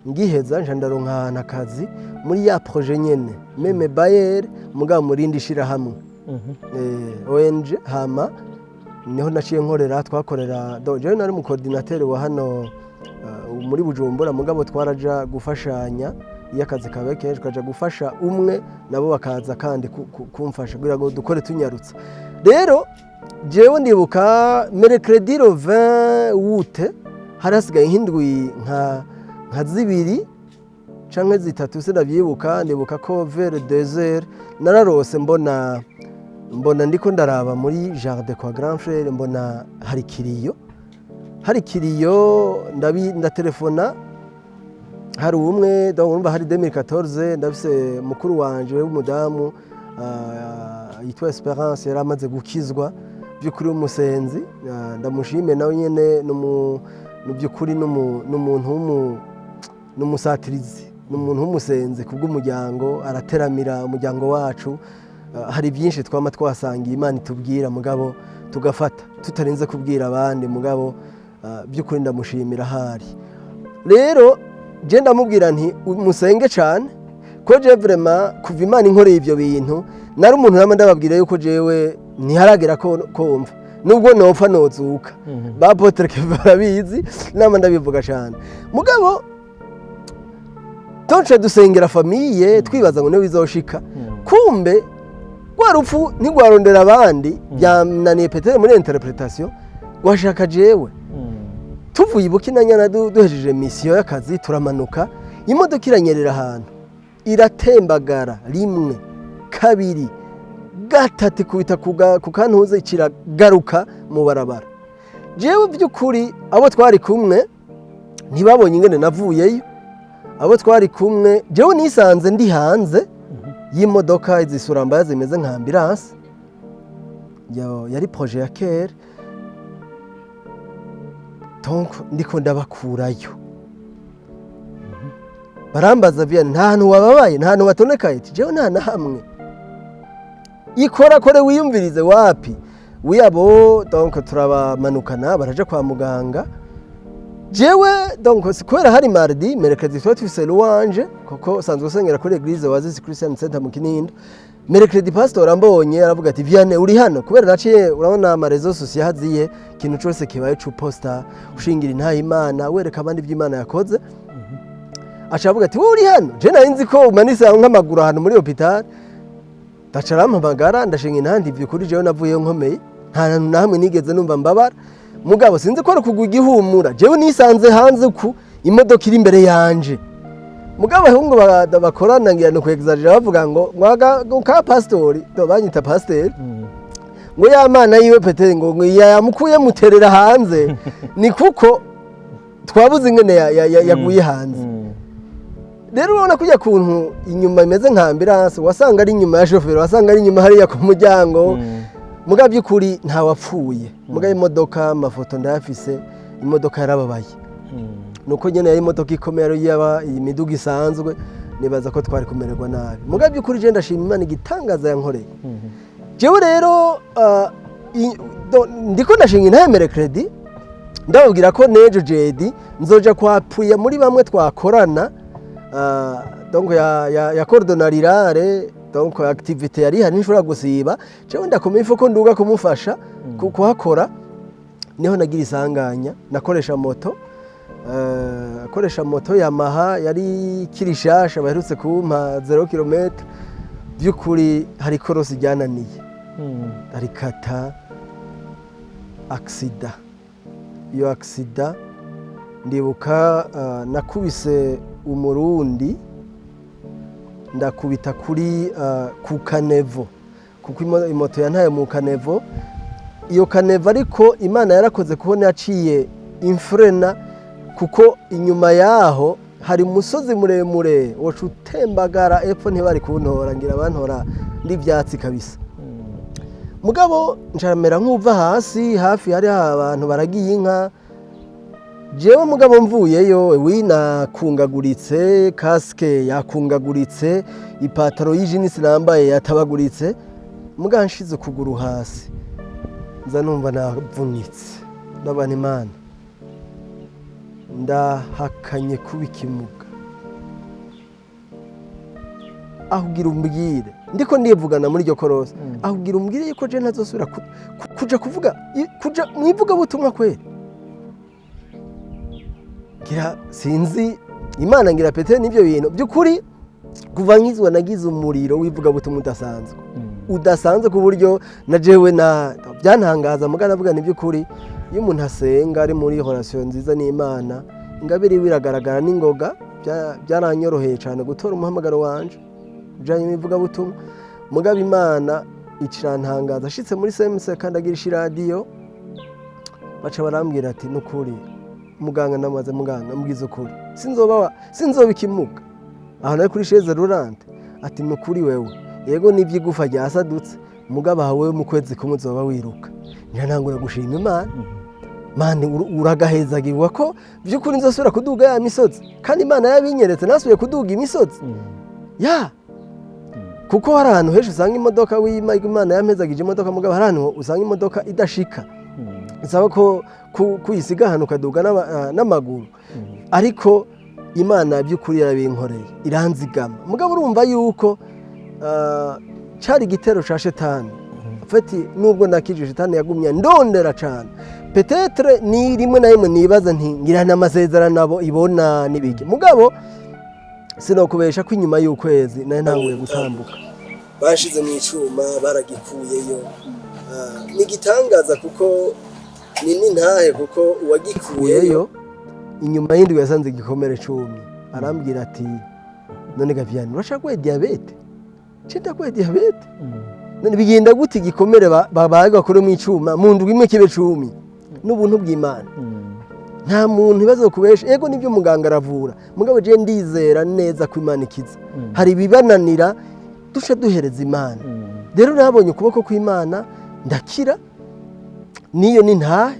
ngiheza ndaronka akazi muri ya projet nyene meme Bayer mugabo murindi shirahamwe ONG hama niho naciye nkorera twakorera jewe nari mu coordinateur wa hano muri Bujumbura mugabo twaraja gufashanya iyo akazi kabe kenshi tukaja gufasha umwe nabo bakaza kandi kumfasha kugira ngo dukore tunyarutsa rero jewe ndibuka mercredi 20 août harasigaye hindwi nka zibiri canke zitatu sinavyibuka ndibuka ko vers 2h nararose mbona ndiko ndaraba muri jardin kwa grand frère mbona hari kiriyo ndatelefona hari umwe ndumva hari 2014 ndafise mukuru wanje w'umudamu yitwa Esperance yaramaze gukizwa byukuri umusenzi ndamushime nawe nyene no byukuri n'umuntu n'umusatirizi n'umuntu w'umusenzi kubw'umuryango arateramira umuryango wacu hari byinshi twama twasangiye Imana itubwira mugabo tugafata tutarinze kubwira abandi mugabo byukuri ndamushimira hari rero je ndamubwira nti musenge cyane ko je vraiment kuva Imana inkoreye ivyo bintu nari umuntu nama ndababwira yuko jewe ntiharagera ko mva nubwo nopfa nozuka ba apotre barabizi nama ndabivuga cyane mugabo tonce dusengera famille twibaza ngo ne bizoshika kumbe rupfu ntigwarondera abandi byananiye Peter muri interpretation washaka jewe tuvuye Bukinanyana duhejeje mission y'akazi turamanuka imodoka iranyerera ahantu iratembagara rimwe kabiri gatatu kubita ku kantuze kiragaruka mu barabara jewe by'ukuri abo twari kumwe ntibabonye ingene navuyeyo abo twari kumwe jewe nisanze ndi hanze y'imodoka izisuramba zimeze nka ambulance yari projet ya kera donc ndiko ndabakurayo barambaza bya nta hantu wababaye nta hantu watonekaye jewe nta na hamwe ikora kore wiyumvirize wapi wiyabo donc turabamanukana baraje kwa muganga jewe donc sikwera hari mardi mercredi twatufise louange koko sanzwe sengera kuri église Oasis Christian Center mu Kinindo mercredi pastor ambonye aravuga ati Vianney uri hano kubera naciye urabona ama réseaux sociaux haziye kintu cyose kibaye cu poster ushingira intaha Imana wereka abandi by'Imana yakoze acavuga ati uri hano je nari nzi ko umanisa nk'amaguru hano muri hospital ndacarampamagara ndashinga intandi ivyo kuri jewe navuye nkomeye nta namwe nigeze numva mbabara mugabo sinzi ko kugwa igihumura jewe nisanze hanze uku imodoka iri imbere yanje mugabo ahungu bakorana ngira no kwexagera bavuga ngo mwaga ka pastori to banyita pasteur ngo yamana yiwe Peter ngo yamukuye muterera hanze ni kuko twabuze ingene yaguye hanze rero urabona kujya kuntu inyuma imeze nka ambulance wasanga ari inyuma ya chauffeur wasanga ari inyuma hariya ku muryango mugabo by'ukuri nta wapfuye mugabo imodoka amafoto ndayafise imodoka yarababaye nuko nyene yari imodoka ikomeye yaba imiduga isanzwe nibaza ko twari kumererwa nabi mugabo by'ukuri je ndashima Imana igitangaza yankoreye jewe rero ndiko ndashinga intahe mercredi ndababwira ko nejo jedi nzoja kwapuya muri bamwe twakorana donc ya coordonnarirare donc activité yari hari nshobora gusiba jewe ndakomeye ko nduga kumufasha kuhakora niho nagira isanganya nakoresha moto Yamaha yari kirishasha baherutse kumpa 0 km by'ukuri hari korosi ryananiye ari kata accident iyo accident ndibuka nakubise umurundi ndakubita kuri ku kanevo kuko imoto yantaye mu kanevo iyo kanevo ariko Imana yarakoze kubona yaciye infrena kuko inyuma yaho hari umusozi muremure wocu utembagara epfo ntibari kuntora ngira abantora ndi byatsi kabisa mugabo ncaramera nk'uva hasi hafi hari abantu baragiye inka jewe mugabo mvuyeyo winakungaguritse kasike yakungaguritse ipataro y'ijinisi nambaye yatabaguritse mugabo nshize ukuguru hasi nza numva navunitse ndabana Imana ndahakanye kuba ikimuga ahubwira umbwire ndiko ndivugana muri iryo korose ahubwira umbwire yuko je ntazosubira kuja kuvuga kuja mwivuga butumwa kweli ngira sinzi Imana ngira Petero n'ibyo bintu by'ukuri kuva nkizwa nagize umuriro wivuga butumwa udasanzwe ku buryo na jewe na byantangaza mugana avuga ni by'ukuri iyo umuntu asenga ari muri relation nziza n'Imana ingabire biragaragara n'ingoga byaranyoroheye cyane gutora umuhamagaro wanje ujanye mivuga butumwa mugaba Imana ikirantangaza ashitse muri CMC kandi agirisha radio baca barambwira ati nukuri muganga namaze muganga mbwiza ukuri sinzoba ikimuga aho nari kuri Chaise Roulante ati nukuri wewe yego n'ivyigufa ryasadutse mugaba hawe mu kwezi kumwe uzoba wiruka ntanangura gushima Imana mani uragahezagirwa ko by'ukuri nzosubira kuduga ya misozi kandi Imana yabinyeretse nasubiye kuduga imisozi kuko hari ahantu henshi usanga imodoka Imana yampezagije imodoka mugabo hari ahantu usanga imodoka idashika isaba ko kuyisiga ahantu ukaduga n'amaguru ariko Imana by'ukuri yarabinkoreye iranzigama mugabo urumva yuko cyari igitero ca shetani fati nubwo nakije shetani yagumya ndondera cyane petetre ni rimwe na rimwe nibaza nti ngira n'amasezerano nabo ibona nibiki mugabo sinokubesha ko inyuma y'ukwezi naye ntanguye gutambuka bashize mu icuma baragikuyeyo nigitangaza kuko nini ntahe kuko uwagikuyeyo inyuma y'indwi yasanze igikomere cumi arambwira ati none Gaviani urashaka kwa diabete cita kwa diabete none bigenda gute igikomere babaga kure mu icuma mu ndwi imwe kibe cumi n'ubuntu bw'Imana nta muntu bazokubesha yego nibyo muganga aravura mugabo je ndizera neza ko Imana ikiza hari bibananira dusha duhereza Imana rero nabonye ukuboko kw'Imana ndakira niyo ni ntahe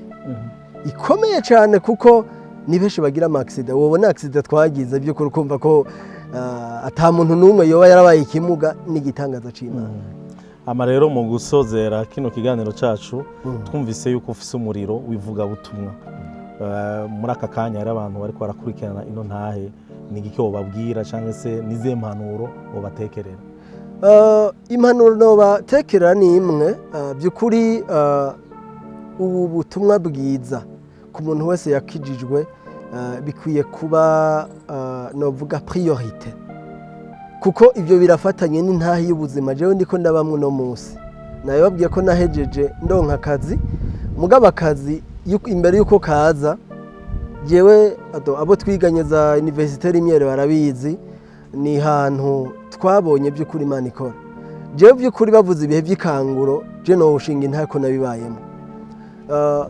ikomeye cyane kuko ni benshi bagira accident wobona accident twagize byo kumva ko ata muntu numwe yoba yarabaye ikimuga n'igitangaza c'Imana ama rero mu gusozera kino kiganiro cacu twumvise yuko ufise umuriro wivuga butumwa muri aka kanya hari abantu bari barakurikirana ino ntahe nigiki wobabwira cyangwa se nize impanuro wobatekerera impanuro no batekerera ni imwe by'ukuri ubu butumwa bwiza ku muntu wese yakijijwe bikwiye kuba novuga priorite kuko ibyo birafatanye n'intahi y'ubuzima jewe ndiko ndabamwe no munsi nayo babwiye ko nahejeje ndonka akazi mugaba akazi imbere yuko kaza jewe abo twiganye za Université Rimyere barabizi ni hantu twabonye by'ukuri Imana ikora jewe by'ukuri bavuze ibihe by'ikanguro je no ushinga intako nabibayemo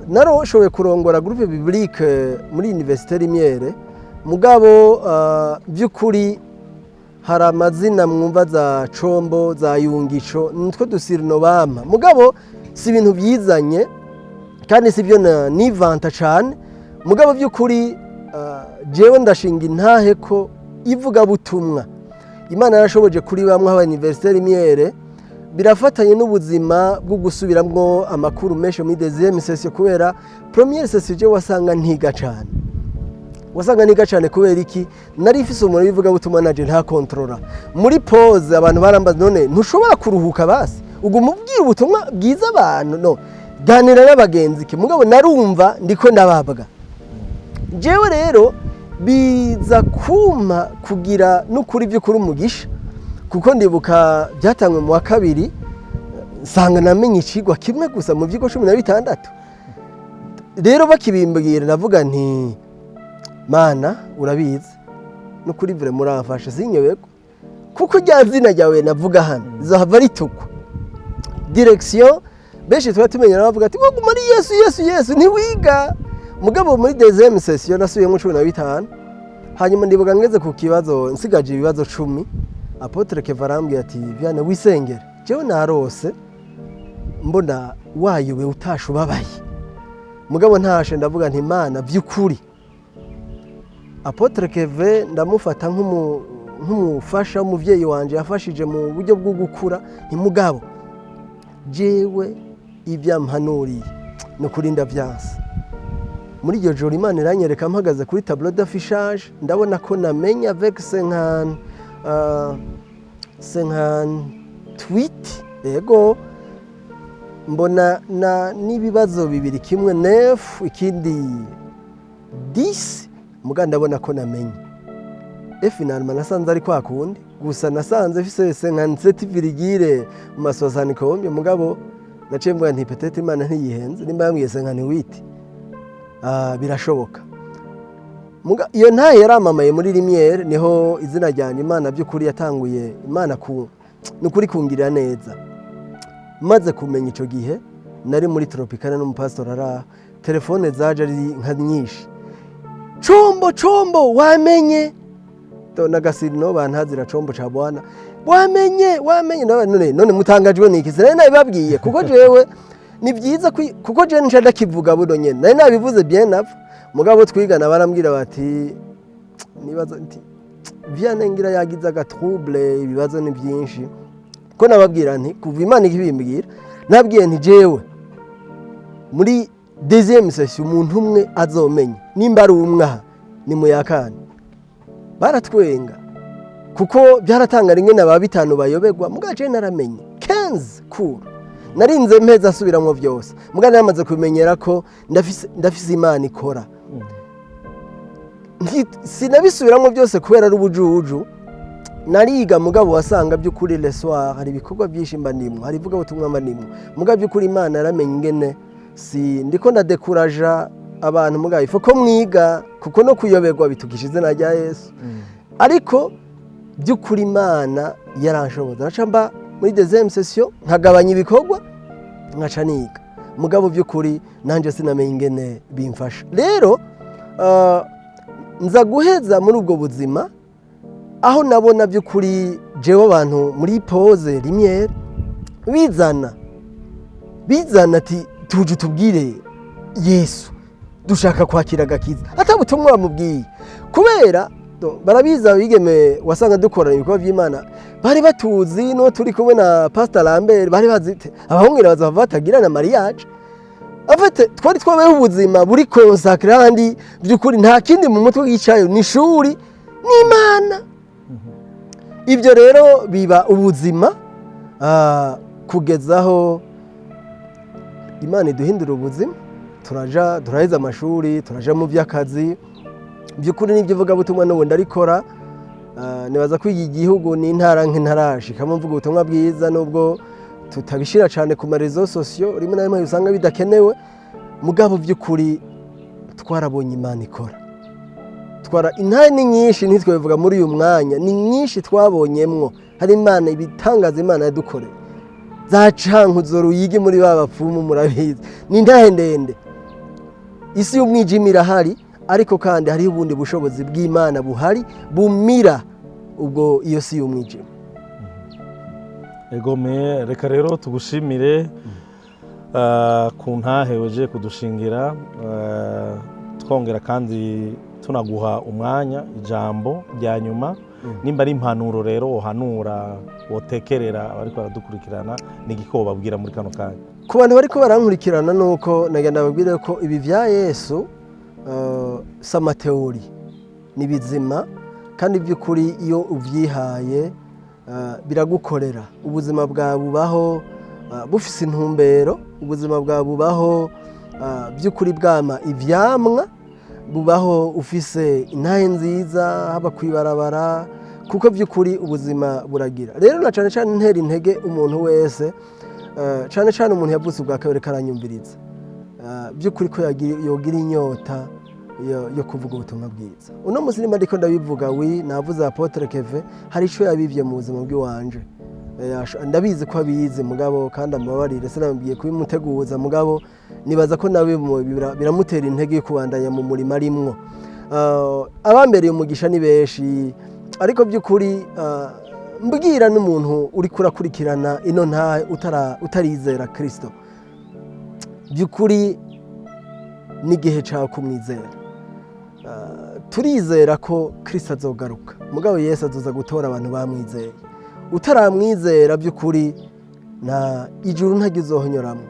naroshoboye kurongora groupe biblique muri Université Rimyere mugabo by'ukuri hari amazina mwumva za Combo za Yungico nitwo dusirino bama mugabo si ibintu byizanye kandi si byo nivanta cyane mugabo by'ukuri jewe ndashinga intahe ko ivuga butumwa Imana yarashoboje kuri bamwe aba Université Rimyere birafatanye n'ubuzima bwo gusubiramwo amakuru menshi muri deuxième session kubera première session je wasanga ntiga cyane kubera iki nari ifise umuntu bivuga butumwa naje nta controller muri pause abantu barambaza none ntushobora kuruhuka basi ugumubwira ubutumwa bwiza abantu no ganira n'abagenzi ki mugabo narumva ndiko ndababwa jewe rero biza kuma kugira n'ukuri by'ukuri umugisha kuko ndibuka byatangwe mu wa kabiri sanga namenye ikigwa kimwe gusa mu byiko 16 rero bakibimbwira navuga nti Mana urabizi n'ukuri vire muramfasha sinyeweko kuko rya zina ryawe navuga hano zahava ritukwa direction benshi twatumenyera bavuga ati ngo muri Yesu ntiwiga mugabo muri deuxième session nasubiye mu 15 hanyuma ndibuka ngeze ku kibazo nsigaje ibibazo 10 Apotre Kevarambye ati Viane wisengere jewe narose mbona wayube utashubabaye mugabo ntashe ndavuga nti Imana by'ukuri Apotre Keve ndamufata nk'umufasha umuvyeyi wanje yafashije mu buryo bwo gukura ntimugabo jewe ivyampanuriye no kurinda vyansi muri iryo joro Imana iranyereka mpagaze kuri tableau d'affichage ndabona ko namenya avec 58 yego mbona n'ibibazo bibiri kimwe 9 ikindi 10 muga ndabona ko namenye finalement nasanze ari kwa kundi gusa nasanze fise 57 mu masosani komye mugabo naciye mbwa nti peut-être Imana ntiyihenze nimba yambwiye 58 birashoboka muga iyo ntaye yaramamaye muri Lumiere niho izina ryanje Imana by'ukuri yatanguye Imana nukuri kungirira neza maze kumenya ico gihe nari muri Tropicana n'umupastor ara telefone zaje ari nka nyinshi Chombo wamenye to nagasino bantazira Chombo cha bwana wamenye none mutangajwe niki se nari babwiye kuko jewe ni byiza kuko je nje ndakivuga buno nyene nari nabivuze bien ava mugabo twigana barambwira bati nibaza nti Vianney ngira yagize agatrouble ibibazo ni byinshi ko nababwira nti kuva Imana ikibimbwira nabwiye nti jewe muri deuxième session umuntu umwe azomenya nimba ari umwaha ni muyakane baratwenga kuko byaratanga rimwe na babitanu bayobegwa mugaje naramenye 15 cool narinze mpeza asubiramo byose mugana yamaze kumenyera ko ndafise Imana ikora sinabisubiramo byose kubera ari ubujuju nariga mugabo wasanga by'ukuri le soir hari ibikorwa byinshi mbanimwe hari vuga ubutumwa mbanimwe mugabo by'ukuri Imana yaramenye ingene si ndiko ndadekuraja abantu mugaye foko mwiga kuko no kuyoberwa bitukishize na rya Yesu ariko by'ukuri Imana yaranshoboza naca mba muri deuxième session nkagabanya ibikorwa nkaca niga mugabo by'ukuri nanje sinamenye ingene bimfasha rero nza guheza muri ubwo buzima aho nabona by'ukuri jewe abantu muri pause Lumiere bizana ati tuje tubwire Yesu dushaka kwakira gakiza atabutumwa bamubwiye kubera barabiza bigeme wasanga dukorana ibikorwa by'Imana bari batuzi no turi kumwe na Pastor Lambert bari bazite abahungira bazava batagirana mariage afite twari twabayeho ubuzima buri consacré kandi by'ukuri nta kindi mu mutwe gicayo ni shuri n'Imana ibyo rero biba ubuzima kugezaho Imana iduhindura ubuzima turaheza amashuri turaja mu by'akazi by'ukuri n'ibyo vuga butumwa n'ubu ndarikora nibaza ko iki gihugu ni intara nk'intarashikamo mvuga ubutumwa bwiza nubwo tutabishira cyane ku marezo sosiyo rimwe na rimwe usanga bidakenewe mugabo by'ukuri twarabonye Imana ikora intare ni nyinshi ntitwabivuga muri uyu mwanya ni nyinshi twabonyemwo hari Imana ibitangaza Imana yadukoreye zacankuzo ruyigi muri babapfumu murabizi ni intahe ndende isi y'umwijima irahari ariko kandi hari ubundi bushobozi bw'Imana buhari bumira ubwo iyo si y'umwijima egome reka rero tugushimire ku ntahe weje kudushingira twongera kandi tunaguha umwanya ijambo rya nyuma nimba ari impanuro rero uhanura wotekerera abariko baradukurikirana n'igiko babwira muri kano kanya ku bantu bariko barankurikirana nuko nagenda babwire ko ibi bya Yesu samateori ni bizima kandi by'ukuri iyo uvyihaye biragukorera ubuzima bwawe bubaho bufise intumbero ubuzima bwawe bubaho by'ukuri bwama ivyamwa bubaho ufise intahe nziza haba kwibarabara kuko by'ukuri ubuzima buragira rero na cyane cyane ntera intege umuntu wese cyane cyane umuntu yavutse ubwa kabiri karanyumviriza by'ukuri ko yogira inyota yo kuvuga ubutumwa bwiza uno munsi nimba ndiko ndabivuga navuze Apotre Keve hari ico yabivye mu buzima bw'iwanje ndabizi ko abizi mugabo kandi amabarire sinambwiye kubimuteguza mugabo nibaza ko nawe biramutera intege yo kubandanya mu murima rimwo abambereye umugisha ni beshi ariko by'ukuri mbwira n'umuntu uri kurakurikirana ino nta utarizera Kristo by'ukuri n'igihe cyawe kumwizera turizera ko Kristo azogaruka mugabo Yesu azoza gutora abantu bamwizeye utaramwizera by'ukuri na ijuru ntagizohonyoramo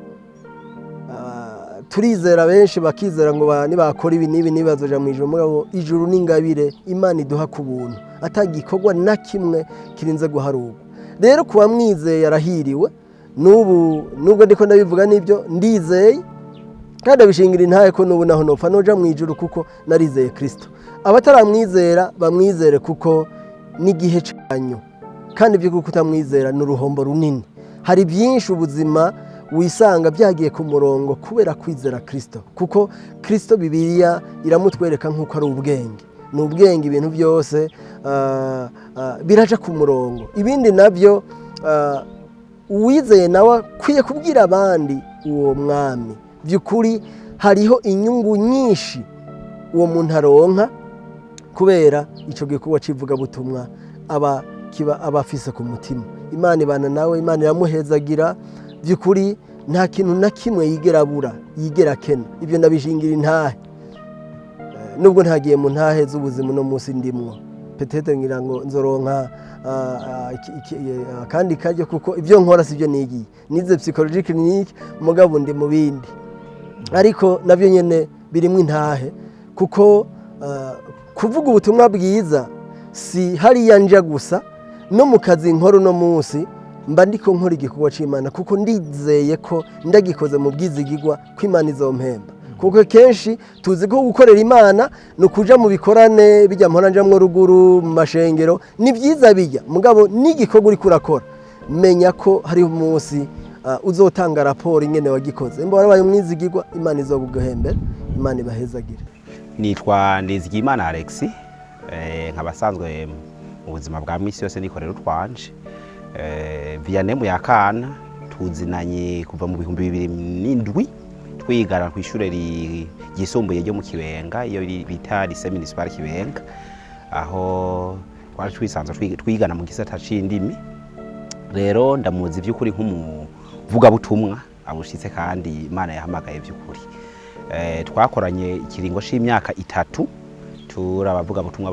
turizera benshi bakizera ngo nibakora ibi nibi nibazoja mu ijuru mugabo ijuru n'ingabire Imana iduha ku buntu atagikorwa na kimwe kirinze guharurwa rero kuba mwizeye arahiriwe nubwo ndiko ndabivuga nibyo ndizeye kandi abishingira intaye ko nubu naho nopfa noja mu ijuru kuko narizeye Kristo abataramwizera bamwizere kuko n'igihe cyanyu kandi byo kuko utamwizera n'uruhombo runini hari byinshi ubuzima wisanga byagiye ku murongo kubera kwizera Kristo kuko Kristo Bibiliya iramutwereka nk'uko ari ubwenge ni ubwenge ibintu byose biraja ku murongo ibindi nabyo uwizeye nawe kwiye kubwira abandi uwo mwami by'ukuri hariho inyungu nyinshi uwo muntu aronka kubera icyo gikorwa civuga butumwa aba afise ku mutima Imana ibana nawe Imana iramuhezagira by'ukuri nta kintu na kimwe yigera kena ibyo nabishingira intahe nubwo ntagiye mu ntahe z'ubuzima no munsi ndimwo petete ngira ngo nzoronka kandi kajye kuko ibyo nkora sibyo nigiye nize psychologique clinique mugabo ndi mu bindi ariko nabyo nyene birimo intahe kuko kuvuga ubutumwa bwiza si hariya nja gusa no mu kazi nkoro no munsi mba ndiko nkora igikorwa c'Imana kuko ndizeye ko ndagikoze mu bwizigirwa ko Imana izompemba kuko kenshi tuzi ko gukorera Imana no kuja mu bikorane bijya mpora njamwe ruguru mu mashengero ni byiza bijya mugabo n'igikorwa uri kurakora menya ko hari umunsi uzotanga raporo ingene wagikoze mbo warabaye umwizigirwa Imana izoguhembera Imana ibahezagire. Nitwa Ndizigimana Alex nkabasanzwe mu buzima bwa misi yose nikorera utwanje Vianney Muyakana tuzinanye kuva mu 2007 twigana ku ishure ryisumbuye ryo mu Kibenga iyo bita Lycée Municipal Kibenga aho twari twisanzwe twigana mu gisata c'indimi rero ndamuzi by'ukuri nk'umuvuga butumwa abushitse kandi Imana yahamagaye by'ukuri twakoranye ikiringo c'imyaka 3 turabavuga butumwa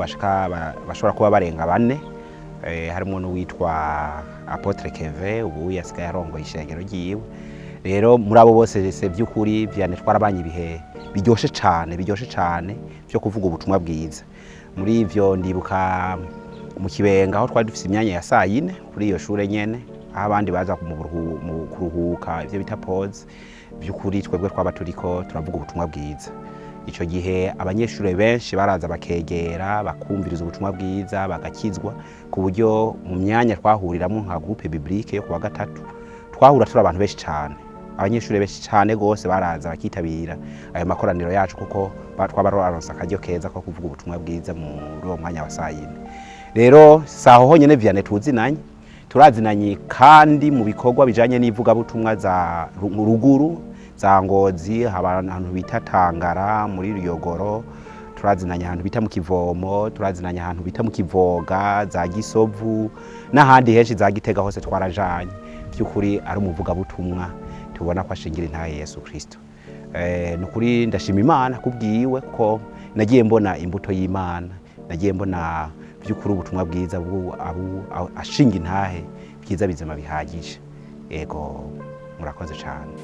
bashobora kuba barenga 4 harimo n'uwitwa Apotre Keve ubu yasigaye arongoye ishengero ryiwe rero muri abo bose se by'ukuri Vianney twarabanye ibihe biryoshe cyane byo kuvuga ubutumwa bwiza muri ivyo ndibuka mu Kibenga aho twari dufite imyanya ya saa 4 kuri iyo shure nyene aho abandi baza mu kuruhuka ivyo bita pause by'ukuri twebwe twaba turiko turavuga ubutumwa bwiza ico gihe abanyeshure benshi baraza bakegera bakumviriza ubutumwa bwiza bagakizwa ku buryo mu myanya twahuriramo nka groupe biblique yo kuwa gatatu twahura turi abantu benshi cyane abanyeshure benshi cyane gose baraza bakitabira ayo makoraniro yacu kuko twabaronsa akaryo keza ko kuvuga ubutumwa bwiza mu uwo mwanya wa saa 4 rero saho honyene Vianney turazinanye kandi mu bikorwa bijanye n'ivuga butumwa za ruguru za Ngozi abantu bita Tangara muri Ruyogoro turazinanye ahantu bita mu Kivomo turazinanye ahantu bita mu Kivoga za Gisovu n'ahandi henshi za Gitega hose twarajanye by'ukuri ari umuvuga butumwa tubona ko ashingira intahe Yesu Kristo nukuri ndashima Imana kubwiwe ko nagiye mbona imbuto y'Imana nagiye mbona by'ukuri ubutumwa bwiza ashinga intahe byiza bizima bihagije ego murakoze cyane.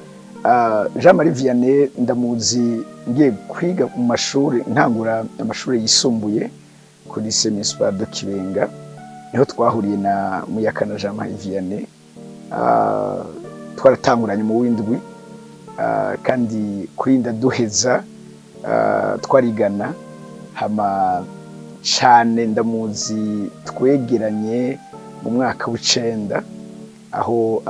Jean Marie Vianney ndamuzi ngiye kwiga mu mashuri ntangura amashuri yisumbuye kuri Lycée Municipal de Kibenga niho twahuriye na Muyakana Jean Marie Vianney twaratanguranye mu windwi kandi kurinda duheza twarigana hama cyane ndamuzi twegeranye mu mwaka w'9 aho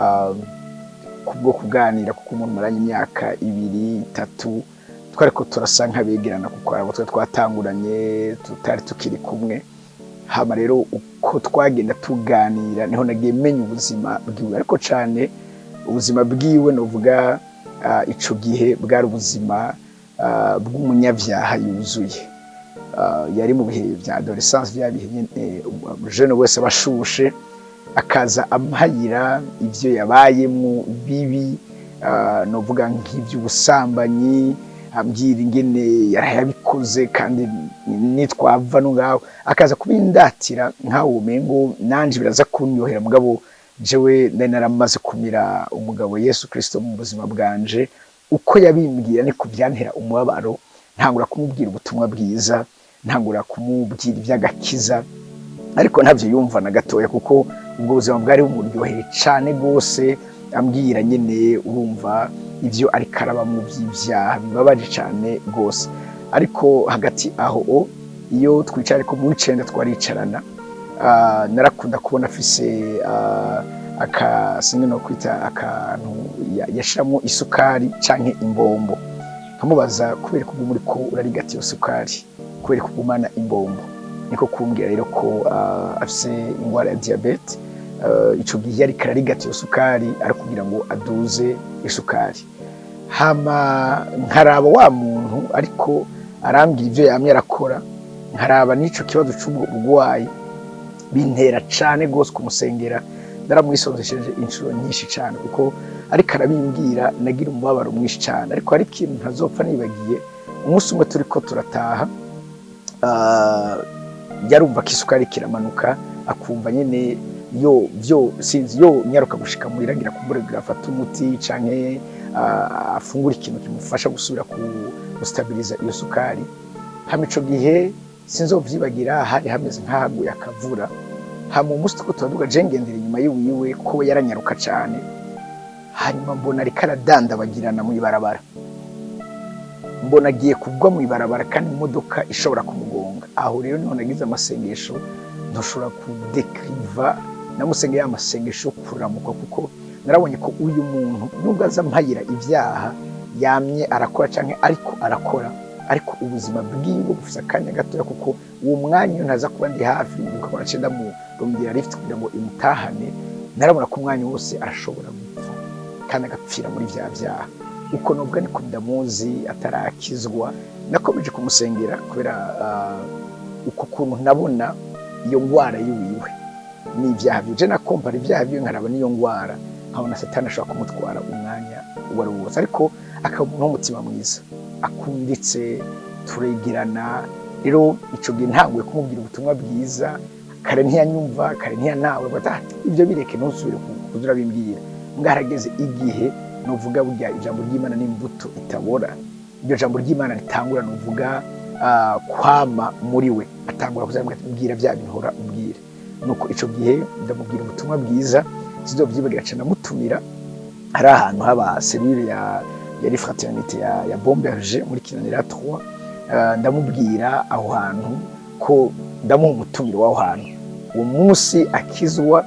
kubwo kuganira kuko umuntu maranye imyaka 2-3 twariko turasa nkabegerana kuko abo twatanguranye tutari tukiri kumwe hama rero uko twagenda tuganira niho nagiye menya ubuzima bwiwe ariko cyane ubuzima bwiwe novuga ico gihe bwari ubuzima bw'umunyavyaha yuzuye yari mu bihe bya adolescence bya bihe jeune wese bashushe akaza amhayira ivyo yabayemo bibi novuga nk'ivy'ubusambanyi ambwira ingene yarayabikoze kandi nitwava no ngaho akaza kubindatira nkawo mengo nanje biraza kunyohera mugabo jewe nari naramaze kumira umugabo Yesu Kristo mu buzima bwanje uko yabimbwira ni kubyantera umubabaro ntangura kumubwira ubutumwa bwiza ntangura kumubwira iby'agakiza ariko ntavyo yumva na gatoya kuko ubwo buzima bwari bumuryoheye cyane gose ambwira nyene urumva ivyo ari karaba mu by'ivyaha bibabaje cyane gose ariko hagati aho iyo twicara ariko mu wicenda twaricarana narakunda kubona afise singe no kwita akantu yashiramo isukari canke imbombo nkamubaza kubera ko muri ko urarigata iyo sukari kubera ko gumana imbombo niko kumbwira rero ko afise ingwara ya diabete ico gihe yari kararigata iyo sukari ari kugira ngo aduze isukari hama nkaraba wa muntu ariko arambwira ivyo yamye arakora nkaraba n'ico kibazo cy'ubwo bugwayi bintera cane gose kumusengera ndaramwisonzesheje inshuro nyinshi cyane kuko ariko arabimbwira nagira umubabaro mwinshi cyane ariko hari ikintu ntazopfa nibagiye umunsi umwe turiko turataha yarumva ko isukari kiramanuka akumva nyene sinzi nyaruka gushika muhiragira kumburegira afata umuti canke afungura ikintu kimufasha gusubira gustabiliza iyo sukari hama ico gihe sinzovyibagira hari hameze nk'ahaguye akavura hama umunsi tuko turaduga jengendera inyuma yiwe ko yaranyaruka cyane hanyuma mbona ariko aradandabagirana mu ibarabara mbona agiye kugwa mu ibarabara kandi imodoka ishobora kumugonga aho rero niho nagize amasengesho ntushobora kudekriva namusengeye amasengesho kuramuka kuko narabonye ko uyu muntu nubwo aza mpayira ibyaha yamye arakora canke ariko arakora ariko ubuzima bwiwe bufise akanya gatoya kuko uwo mwanya iyo ntaza kuba ndi hafi ukabona cenda mu rondera lift kugira ngo imutahane narabona ko umwanya wose arashobora gupfa kandi agapfira muri vya vyaha uko nubwo niko ndamuzi atarakizwa nakomeje kumusengera kubera uko kuntu nabona iyo ngwara yiwiwe ni ibyaha byo na kompara ibyaha byo nkaraba niyo ngwara nkabona satani ashobora kumutwara umwanya uwari wose ariko akabona umutima mwiza akunditse turegerana rero ico gihe ntanguye kumubwira ubutumwa bwiza kare ntiyanyumva kare ntiyanawe bata ibyo bireke ntusubire kuzura bimbwira ngarageze igihe novuga burya ijambo ry'Imana n'imbuto itabora iryo jambo ry'Imana ritangura novuga kwama muri we atangura kuzambwira bya bintu umbwire nuko ico gihe ndamubwira ubutumwa bwiza sizovyibagira cyane mutumira hari ahantu haba cellule yari fraternité ya Bomberger muri Kinanira 3 ndamubwira aho hantu ko ndamuha umutumiro w'aho hantu uwo munsi akizwa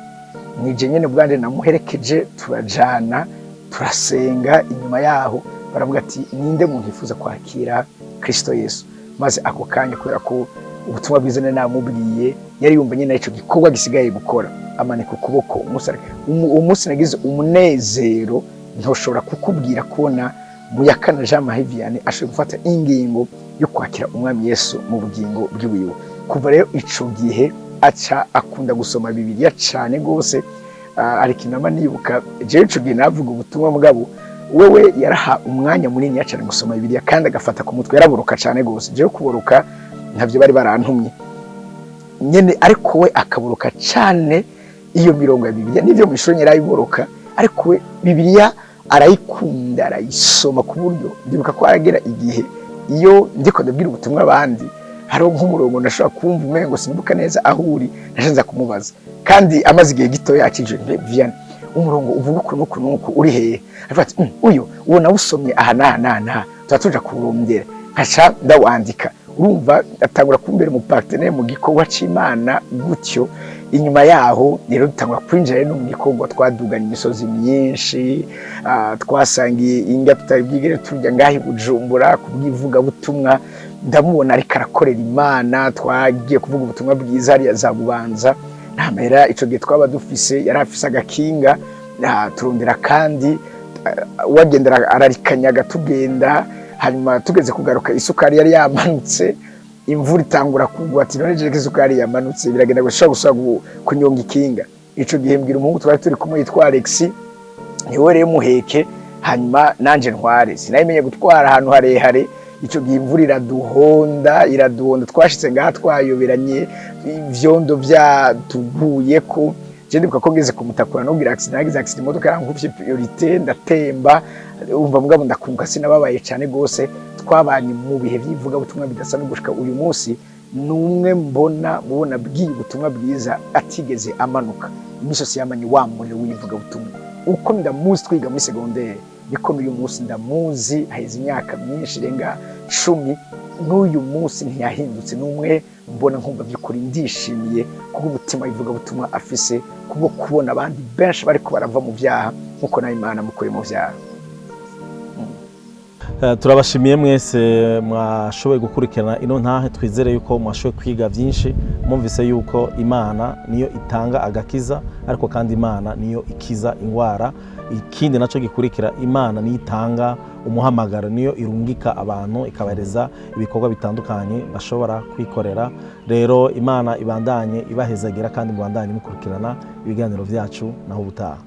nije nyene bwanje namuherekeje turajana turasenga inyuma yaho baravuga ati ninde muntu yifuza kwakira Kristo Yesu maze ako kanya kubera ko ubutumwa bwiza namubwiye yari yumva nyene ico gikorwa gisigaye gukora amanika ukuboko umunsi nagize umunezero ntoshobora kukubwira kubona Muyakana Jean Marie Vianney ashobora gufata ingingo yo kwakira umwami Yesu mu bugingo bw'iwiwe kuva rero ico gihe aca akunda gusoma Bibiliya cyane gose ariko inama nibuka je ico gihe navuga ubutumwa mugabo wewe yaraha umwanya munini cyane gusoma Bibiliya kandi agafata ku mutwe yaraburuka cyane gose je kuburuka ntavyo bari barantumye nyene ariko we akaburuka cyane iyo mirongo ya Bibiliya nivyo mwishonye yarayiburuka ariko we Bibiliya arayikunda arayisoma ku buryo ndibuka ko aragera igihe iyo ndiko ndabwira ubutumwa abandi hariho nk'umurongo ndashobora kumva umengo simbuka neza aho uri nashenza kumubaza kandi amaze igihe gito yakije Vianney umurongo uvuga ukuntu uri hehe afata uyo uwo nawusomye aha na tuja kurondera nkaca ndawandika urumva atangura kumbera mu partenaire mu gikorwa c'Imana gutyo inyuma yaho rero dutangura kwinjira no mu gikorwa twaduganya imisozi myinshi twasangiye inga tutabwigere turya ngahi Bujumbura kubwivuga butumwa ndamubona ariko arakorera Imana twagiye kuvuga ubutumwa bwiza ari yazabubanza namera ico gihe twaba dufise yarafise agakinga turondera kandi wagendera ararikanyaga tugenda hanyuma tugeze kugaruka isukari yari yamanutse imvura itangura kugwa ati none je isukari yamanutse biragenda gushaka kunyonga ikinga ico gihe mbwira umuhungu twari turi kumwe yitwa Alex niwe rero muheke hanyuma nanje ntware sinayimenye gutwara ahantu harehare icyo gihe imvura iraduhonda twashitse ngaha twayoberanye ivyondo byatuguye ko je ndibuka ko ngeze kumutakura nubwira accident nagize accident imodoka yankuvye priorité ndatemba umva mugabo ndakunga sinababaye cyane gose twabanye mu bihe by'ivuga butumwa bidasa no gushika uyu munsi numwe mbona bwiye ubutumwa bwiza atigeze amanuka imisozi yamanye wamuriro wivuga butumwa uko ndamuzi twiga muri secondaire niko n'uyu munsi ndamuzi haheze imyaka myinshi renga 10 n'uyu munsi ntiyahindutse numwe mbona nkumva by'ukuri ndishimiye kuko umutima wivuga butumwa afise kubwo kubona abandi benshi bariko barava mu byaha nkuko na Imana mukure mu byaha. Turabashimiye mwese mwashoboye gukurikirana ino ntahe twizere yuko mwashoboye kwiga byinshi mwumvise yuko Imana niyo itanga agakiza ariko kandi Imana niyo ikiza ingwara ikindi naco gikurikira Imana niyo itanga umuhamagaro niyo irungika abantu ikabareza ibikorwa bitandukanye bashobora kwikorera rero Imana ibandanye ibahezagira kandi mubandanye mukurikirana ibiganiro byacu naho ubutaha.